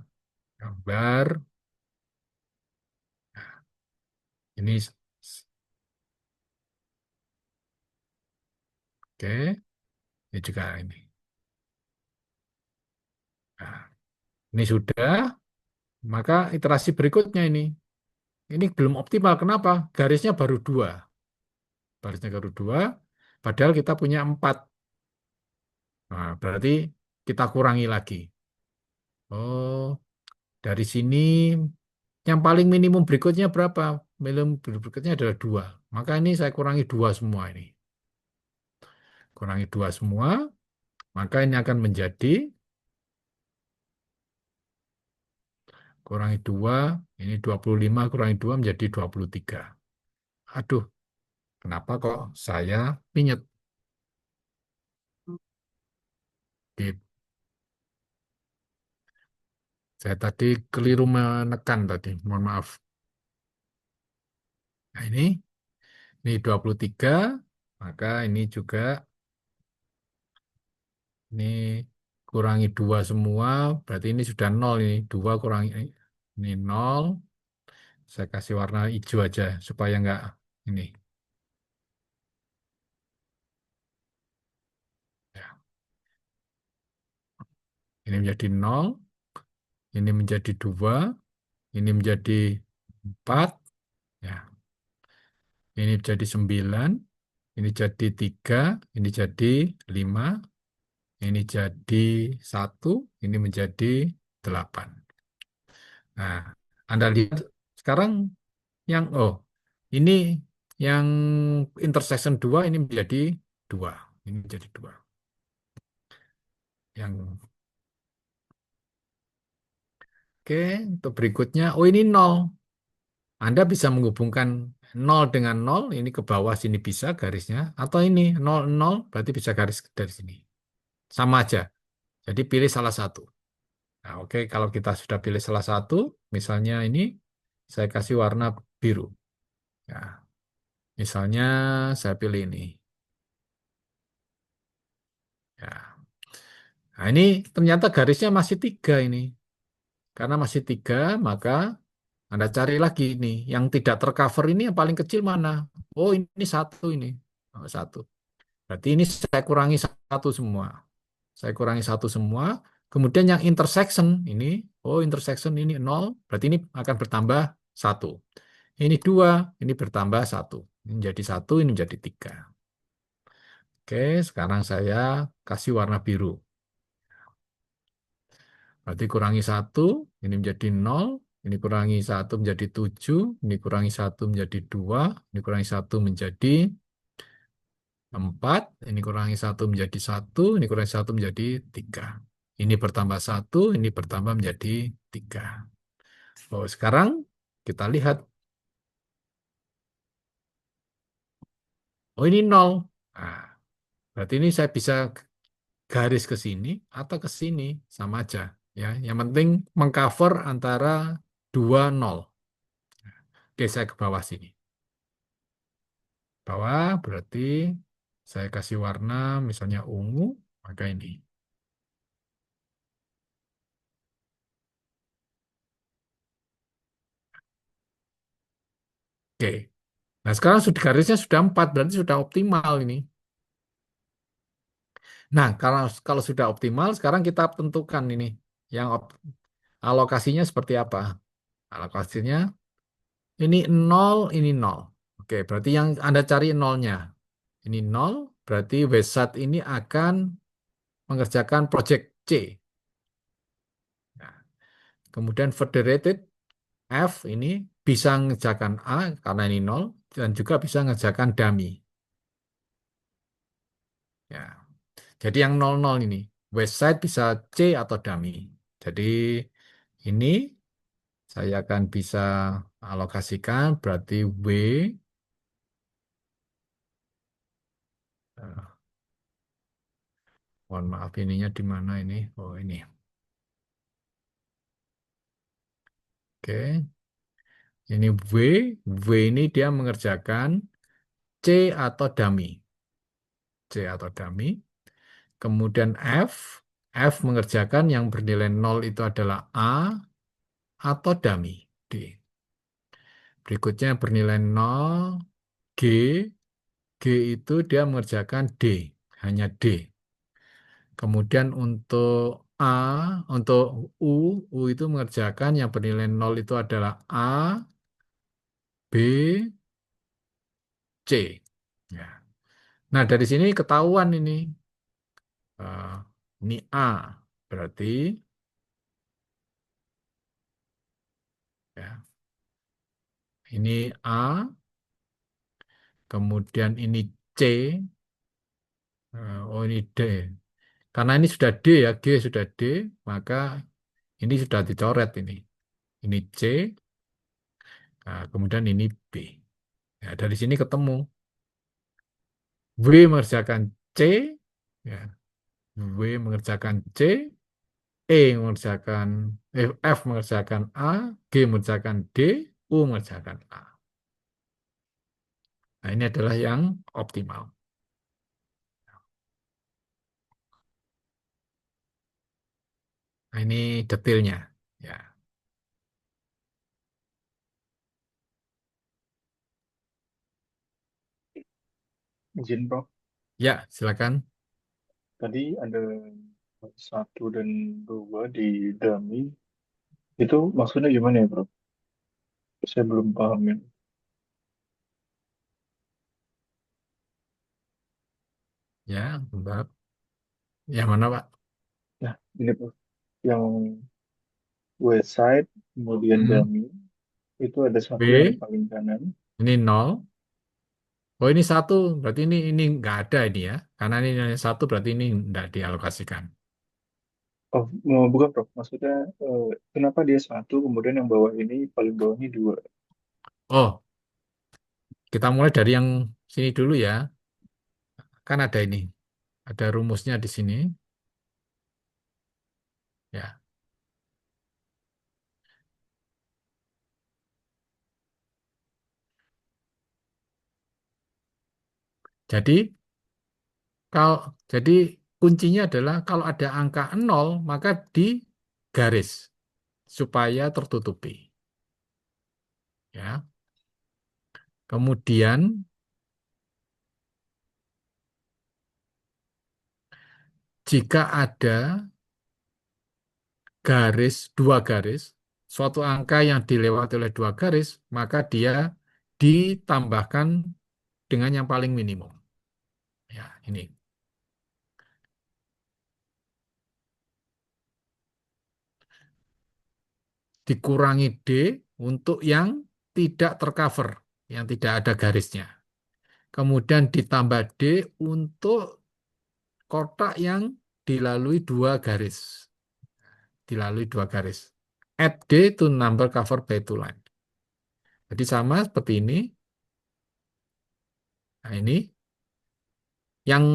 gambar. Ini oke, ini juga ini. Nah, ini sudah, maka iterasi berikutnya ini. Ini belum optimal. Kenapa? Garisnya baru 2. Garisnya baru 2, padahal kita punya 4. Nah, berarti kita kurangi lagi. Oh, dari sini yang paling minimum berikutnya berapa? Minimum berikutnya adalah 2. Maka ini saya kurangi 2 semua ini. Kurangi 2 semua, maka ini akan menjadi kurangi 2, ini 25 kurangi 2 menjadi 23. Aduh, kenapa kok saya pinyet? Gitu. Saya tadi keliru menekan tadi, mohon maaf. Nah, ini 23, maka ini juga ini kurangi 2 semua, berarti ini sudah 0 ini. 2 kurangi ini 0. Saya kasih warna hijau aja supaya enggak ini. Ya. Ini menjadi 0, ini menjadi 2, ini menjadi 4, ya. Ini jadi 9, ini jadi 3, ini jadi 5, ini jadi 1, ini menjadi 8. Nah, Anda lihat sekarang ini yang intersection 2 ini menjadi 2. Ini menjadi 2. Yang Oke, untuk berikutnya, oh ini 0. Anda bisa menghubungkan 0 dengan 0, ini ke bawah sini bisa garisnya, atau ini 0, 0, berarti bisa garis dari sini. Sama aja. Jadi pilih salah satu. Nah, oke, kalau kita sudah pilih salah satu, misalnya ini, saya kasih warna biru. Ya, misalnya saya pilih ini. Ya. Nah, ini ternyata garisnya masih 3 ini. Karena masih 3, maka Anda cari lagi ini. Yang tidak tercover ini yang paling kecil mana? Oh, ini 1 ini. Oh, 1. Berarti ini saya kurangi 1 semua. Saya kurangi 1 semua. Kemudian yang intersection ini, oh intersection ini 0, berarti ini akan bertambah 1. Ini 2, ini bertambah 1. Ini menjadi 1, ini menjadi 3. Oke, sekarang saya kasih warna biru. Berarti kurangi 1, ini menjadi 0, ini kurangi 1 menjadi 7, ini kurangi 1 menjadi 2, ini kurangi 1 menjadi 4, ini kurangi 1 menjadi 1, ini kurangi 1 menjadi 3. Ini bertambah 1, ini bertambah menjadi 3. Oh, sekarang kita lihat. Oh, ini 0. Nah, berarti ini saya bisa garis ke sini atau ke sini. Sama aja. Ya, yang penting mengcover antara 2, 0. Oke, saya ke bawah sini. Bawah berarti saya kasih warna misalnya ungu, maka ini. Oke. Nah, sekarang sudah garisnya sudah 4, berarti sudah optimal ini. Nah, kalau sudah optimal, sekarang kita tentukan ini yang alokasinya seperti apa. Alokasinya ini 0, ini 0. Oke, berarti yang Anda cari nolnya. Ini 0, berarti website ini akan mengerjakan project C. Nah, kemudian federated F ini bisa mengerjakan A karena ini 0, dan juga bisa mengerjakan dummy. Ya. Jadi yang 00 ini, website bisa C atau dummy. Jadi ini saya akan bisa alokasikan, berarti W, eh, mohon maaf ininya di mana ini? Oh ini. Oke, ini W, W ini dia mengerjakan C atau dummy. C atau dummy. Kemudian F, F mengerjakan yang bernilai 0 itu adalah A atau dummy. D. Berikutnya bernilai 0, G, G itu dia mengerjakan D, hanya D. Kemudian untuk A, untuk U itu mengerjakan yang bernilai 0 itu adalah A, B, C. Ya. Nah, dari sini ketahuan ini. Eh, ini A, berarti ya, ini A, kemudian ini C, oh ini D. Karena ini sudah D ya, G sudah D, maka ini sudah dicoret ini. Ini C, nah, kemudian ini B. Ya, dari sini ketemu. W mengerjakan C, ya, W mengerjakan C, E mengerjakan F mengerjakan A, G mengerjakan D, U mengerjakan A. Nah, ini adalah yang optimal. Nah, ini detailnya. Ya, Izin, Prof. ya silakan. Tadi ada 1 dan 2 di dummy. Itu maksudnya gimana ya, Prof? Saya belum paham ya. Ya, bentar. Yang mana, Pak? Nah, ini Prof. Yang website, kemudian Hmm. dummy, itu ada 1 yang di B, paling kanan. ini 0. Oh, ini 1. Berarti ini nggak ada ini ya. Karena ini hanya 1, berarti ini nggak dialokasikan. Oh, bukan, Prof. Maksudnya, kenapa dia 1, kemudian yang bawah ini, paling bawah ini 2? Oh, kita mulai dari yang sini dulu ya. Kan ada ini. Ada rumusnya di sini. Ya. Jadi, kalau jadi kuncinya adalah kalau ada angka 0, maka di garis supaya tertutupi. Ya. Kemudian jika ada dua garis, suatu angka yang dilewati oleh dua garis, maka dia ditambahkan dengan yang paling minimum. Ya, ini. Dikurangi D untuk yang tidak tercover, yang tidak ada garisnya. Kemudian ditambah D untuk kotak yang dilalui dua garis. Dilalui dua garis. Add D to number covered by two line. Jadi sama seperti ini. Nah, ini yang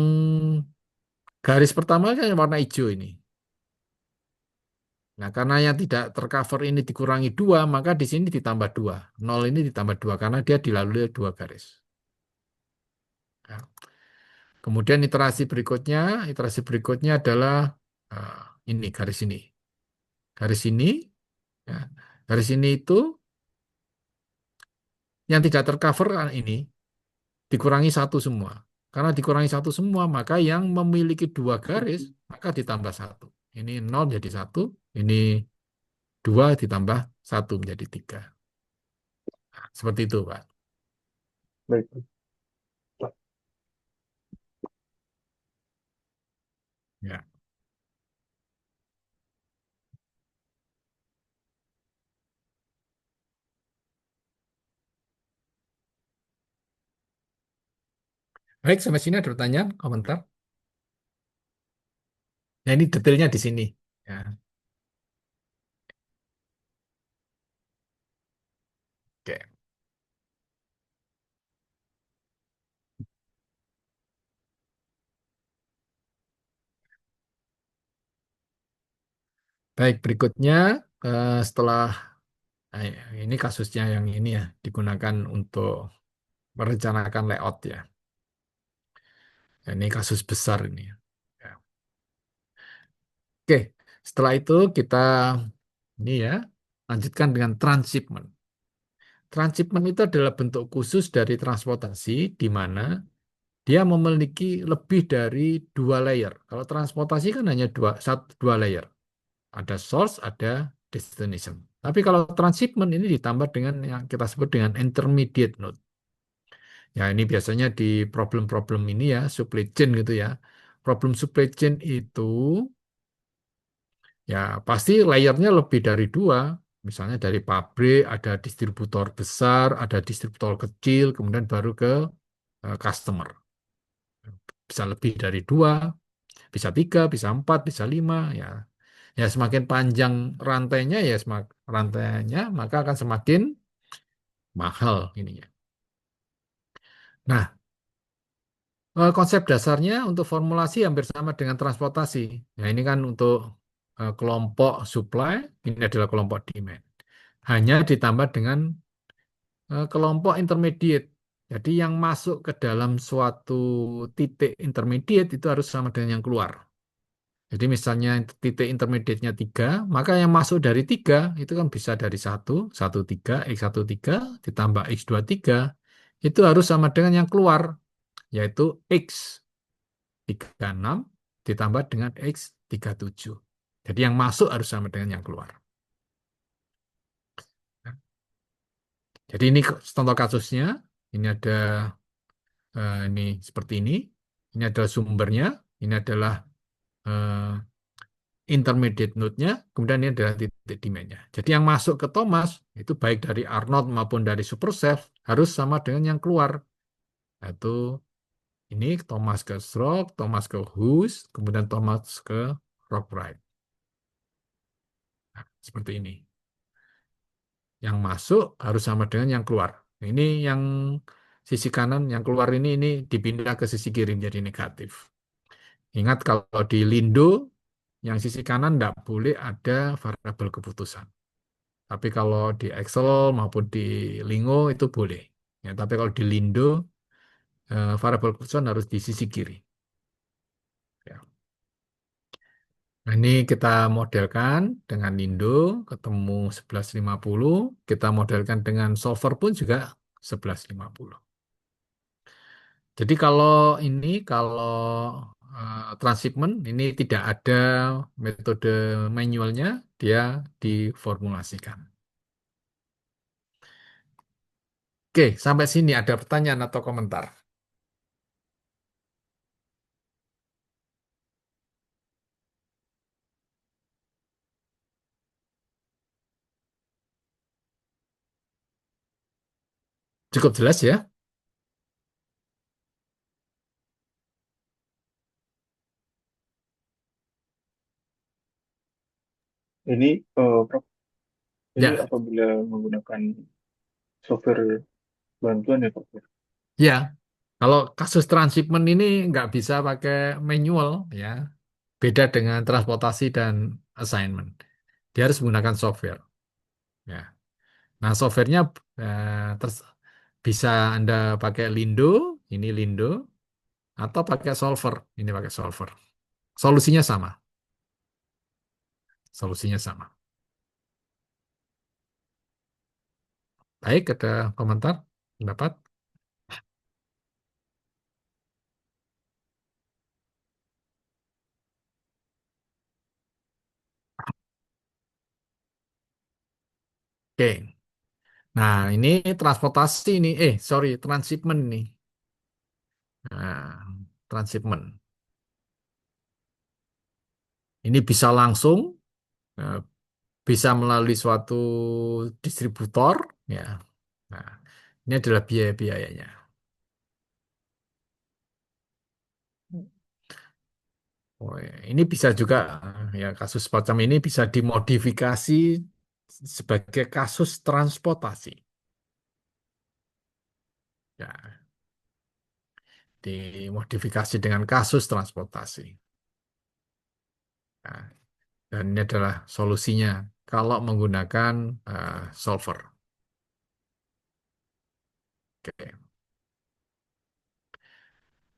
garis pertama kan warna hijau ini. Nah, karena yang tidak tercover ini dikurangi 2, maka di sini ditambah 2. 0 ini ditambah 2, karena dia dilalui dua garis. Ya. Kemudian iterasi berikutnya adalah ini, garis ini. Garis ini, ya. Garis ini itu yang tidak tercover ini dikurangi 1 semua. Karena dikurangi 1 semua, maka yang memiliki 2 garis, maka ditambah 1. Ini 0 jadi 1, ini 2 ditambah 1 menjadi 3. Seperti itu, Pak. Baik. Ya. Baik, sampai sini ada pertanyaan, komentar. Ya, ini detailnya di sini. Ya, oke. Baik, berikutnya setelah eh, ini kasusnya yang ini ya digunakan untuk merencanakan layout ya. Ini kasus besar ini. Ya. Oke, setelah itu kita ini ya lanjutkan dengan transshipment. Transshipment itu adalah bentuk khusus dari transportasi di mana dia memiliki lebih dari dua layer. Kalau transportasi kan hanya dua layer. Ada source, ada destination. Tapi kalau transshipment ini ditambah dengan yang kita sebut dengan intermediate node. Ya ini biasanya di problem-problem ini ya, supply chain gitu ya. Problem supply chain itu ya pasti layernya lebih dari dua. Misalnya dari pabrik, ada distributor besar, ada distributor kecil, kemudian baru ke customer. Bisa lebih dari dua, bisa tiga, bisa empat, bisa lima. Ya, ya semakin panjang rantainya ya rantainya maka akan semakin mahal ininya. Nah, konsep dasarnya untuk formulasi hampir sama dengan transportasi. Nah, ini kan untuk kelompok supply, ini adalah kelompok demand. Hanya ditambah dengan kelompok intermediate. Jadi yang masuk ke dalam suatu titik intermediate itu harus sama dengan yang keluar. Jadi misalnya titik intermediate-nya 3, maka yang masuk dari 3 itu kan bisa dari satu 3 X13 ditambah X23, itu harus sama dengan yang keluar, yaitu X36 ditambah dengan X37. Jadi yang masuk harus sama dengan yang keluar. Jadi ini contoh kasusnya, ini ada ini seperti ini. Ini adalah sumbernya, ini adalah eh, intermediate node-nya, kemudian ini adalah titik demand-nya. Jadi yang masuk ke Thomas, itu baik dari Arnold maupun dari Supersafe, harus sama dengan yang keluar. Yaitu ini Thomas ke Stroke, Thomas ke Hughes, kemudian Thomas ke Rockbright. Nah, seperti ini. Yang masuk harus sama dengan yang keluar. Ini yang sisi kanan, yang keluar ini dipindah ke sisi kiri jadi negatif. Ingat kalau di Lindo, yang sisi kanan tidak boleh ada variabel keputusan. Tapi kalau di Excel maupun di Lingo itu boleh. Ya, tapi kalau di Lindo, variabel keputusan harus di sisi kiri. Ya. Nah, ini kita modelkan dengan Lindo, ketemu 1150. Kita modelkan dengan solver pun juga 1150. Jadi kalau transshipment ini tidak ada metode manualnya, dia diformulasikan. Oke, sampai sini ada pertanyaan atau komentar? Cukup jelas ya? Ini, Prof, ini Ya, apabila menggunakan software bantuan ya, Prof, ya? ya. Kalau kasus transshipment ini nggak bisa pakai manual ya. Beda dengan transportasi dan assignment. Dia harus menggunakan software. Ya. Nah, softwarenya eh, terus bisa Anda pakai Lindo, ini Lindo, atau pakai solver, ini pakai solver. Solusinya sama. Solusinya sama. Baik, ada komentar, pendapat? Oke. Nah, ini transportasi ini, sorry, transshipment nih. Nah, transshipment. Ini bisa langsung, eh, bisa melalui suatu distributor, ya. Nah, ini adalah biaya-biayanya. Oh, ya. Ini bisa juga, ya, kasus semacam ini bisa dimodifikasi sebagai kasus transportasi. Ya, dimodifikasi dengan kasus transportasi. Nah, dan ini adalah solusinya kalau menggunakan solver. Oke.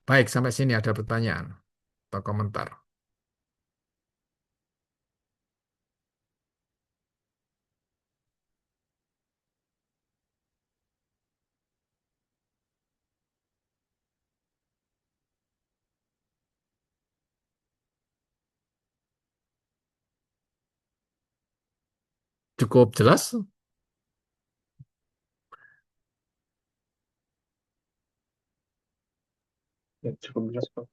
Baik, sampai sini ada pertanyaan atau komentar. Cukup jelas? Ya, cukup jelas, Prof.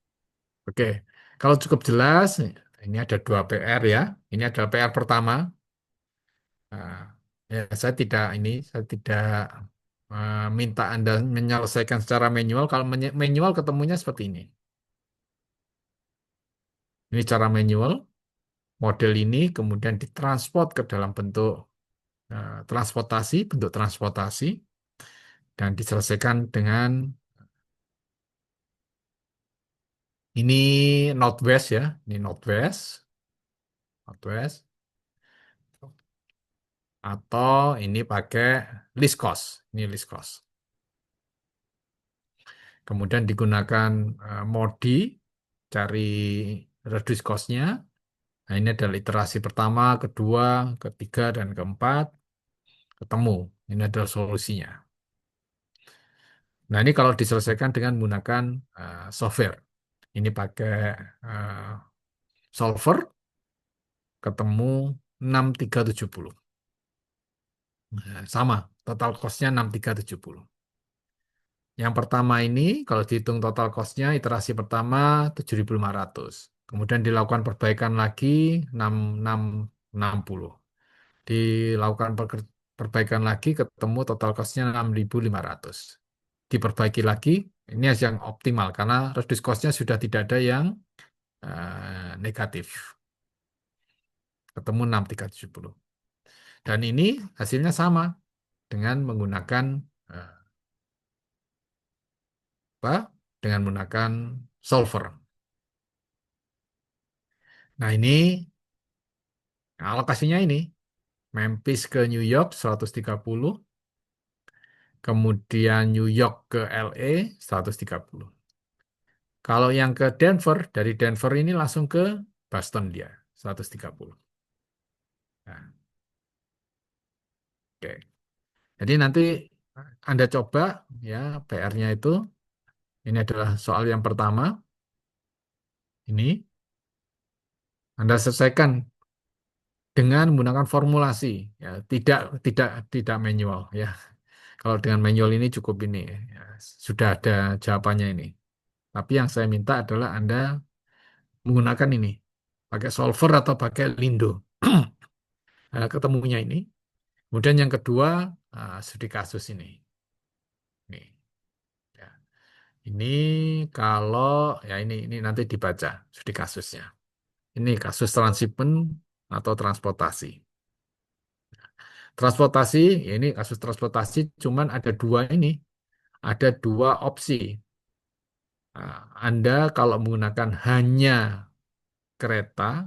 Oke. Kalau cukup jelas, ini ada dua PR ya. Ini adalah PR pertama. Nah, ya, saya tidak minta Anda menyelesaikan secara manual. Kalau manual ketemunya seperti ini. Ini cara manual, model ini kemudian ditransport ke dalam bentuk bentuk transportasi, dan diselesaikan dengan ini Northwest ya, ini Northwest, atau ini pakai list cost, ini list cost. Kemudian digunakan modi, cari reduce cost-nya. Nah, ini adalah iterasi pertama, kedua, ketiga, dan keempat. Ketemu. Ini adalah solusinya. Nah, ini kalau diselesaikan dengan menggunakan software. Ini pakai eh, solver, ketemu 6370. Nah, sama, total cost-nya 6370. Yang pertama ini, kalau dihitung total cost-nya, iterasi pertama 7.500. Kemudian dilakukan perbaikan lagi 660. Dilakukan perbaikan lagi, ketemu total cost-nya 6.500. Diperbaiki lagi, ini yang optimal, karena reduce cost-nya sudah tidak ada yang negatif. Ketemu 6.370. Dan ini hasilnya sama dengan menggunakan eh, apa? Dengan menggunakan solver. Nah, ini alokasinya ini Memphis ke New York 130, kemudian New York ke LA 130. Kalau yang ke Denver, dari Denver ini langsung ke Boston dia 130. Nah, oke. Jadi nanti Anda coba ya, PR-nya itu, ini adalah soal yang pertama. Ini Anda selesaikan dengan menggunakan formulasi, ya, tidak manual ya. Kalau dengan manual ini cukup ini, ya, sudah ada jawabannya ini. Tapi yang saya minta adalah Anda menggunakan ini, pakai solver atau pakai Lindo. Ketemunya ini. Kemudian yang kedua, studi kasus ini. Nih, ya. Ini kalau ya ini nanti dibaca studi kasusnya. Ini kasus transshipment atau transportasi. Transportasi, ya ini kasus transportasi, cuman ada dua ini, ada dua opsi. Anda kalau menggunakan hanya kereta,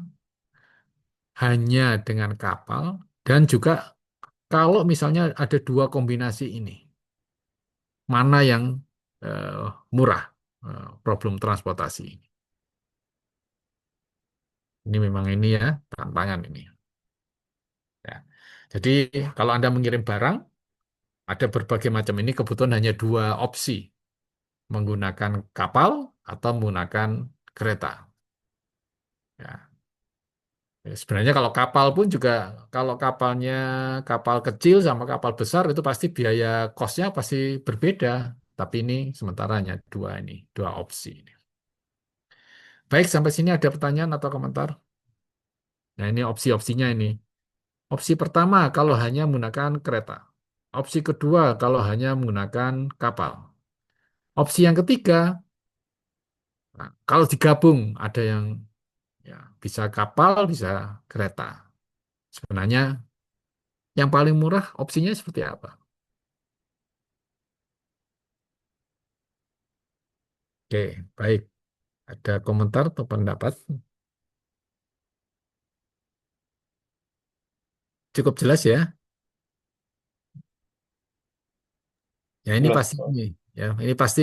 hanya dengan kapal, dan juga kalau misalnya ada dua kombinasi ini, mana yang eh, murah problem transportasi ini. Ini memang ini ya tantangan ini. Ya. Jadi kalau Anda mengirim barang, ada berbagai macam ini kebetulan hanya dua opsi, menggunakan kapal atau menggunakan kereta. Ya. Ya, sebenarnya kalau kapal pun juga, kalau kapalnya kapal kecil sama kapal besar itu pasti biaya kosnya pasti berbeda. Tapi ini sementara hanya dua opsi ini. Baik, sampai sini ada pertanyaan atau komentar? Nah, ini opsi-opsinya ini. Opsi pertama kalau hanya menggunakan kereta. Opsi kedua kalau hanya menggunakan kapal. Opsi yang ketiga, nah, kalau digabung ada yang ya bisa kapal, bisa kereta. Sebenarnya yang paling murah opsinya seperti apa? Oke, baik. Ada komentar atau pendapat? Cukup jelas ya? Ya ini Jelas, pasti Prof. ini, ya ini pasti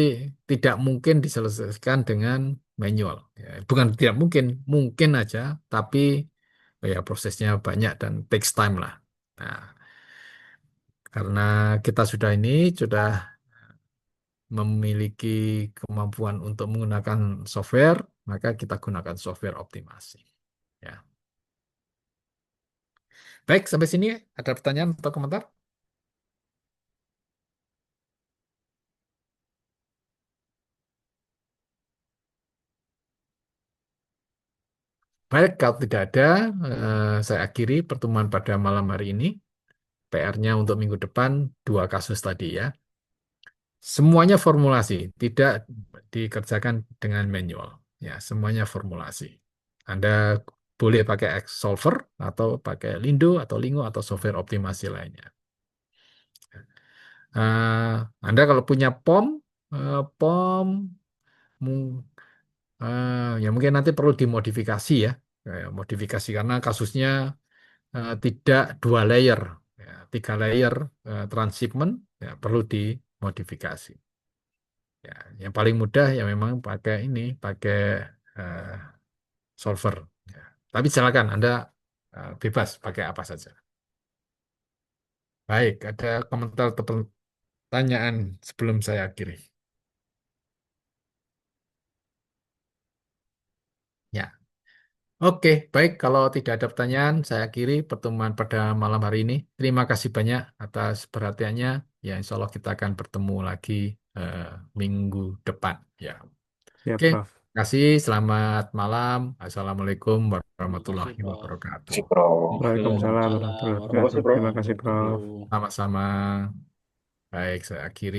tidak mungkin diselesaikan dengan manual. Ya, bukan tidak mungkin, mungkin aja, tapi ya prosesnya banyak dan takes time lah. Nah, karena kita sudah memiliki kemampuan untuk menggunakan software, maka kita gunakan software optimasi. Ya. Baik, sampai sini ada pertanyaan atau komentar? Baik, kalau tidak ada, saya akhiri pertemuan pada malam hari ini. PR-nya untuk minggu depan 2 kasus tadi ya. Semuanya formulasi, tidak dikerjakan dengan manual. Ya, semuanya formulasi. Anda boleh pakai Xsolver atau pakai Lindo atau Lingo atau software optimasi lainnya. Eh, Anda kalau punya POM mung- ya mungkin nanti perlu dimodifikasi ya. Modifikasi karena kasusnya tidak 2 layer, ya, 3 layer transshipment ya, perlu dimodifikasi. Ya, yang paling mudah ya memang pakai ini, pakai eh, solver. Ya. Tapi silakan Anda bebas pakai apa saja. Baik, ada komentar atau pertanyaan sebelum saya akhiri. Ya. Oke, baik. Kalau tidak ada pertanyaan, saya akhiri pertemuan pada malam hari ini. Terima kasih banyak atas perhatiannya. Ya, insya Allah kita akan bertemu lagi eh, minggu depan. Ya, Siap, oke. Prof. Terima kasih. Selamat malam. Assalamualaikum Terima kasih, warahmatullahi Prof. wabarakatuh. Si Prof. Waalaikumsalam Waalaikumsalam warahmatullahi Terima kasih, wabarakatuh. Prof. Terima kasih, Prof. wabarakatuh. Sama-sama. Baik, saya akhiri.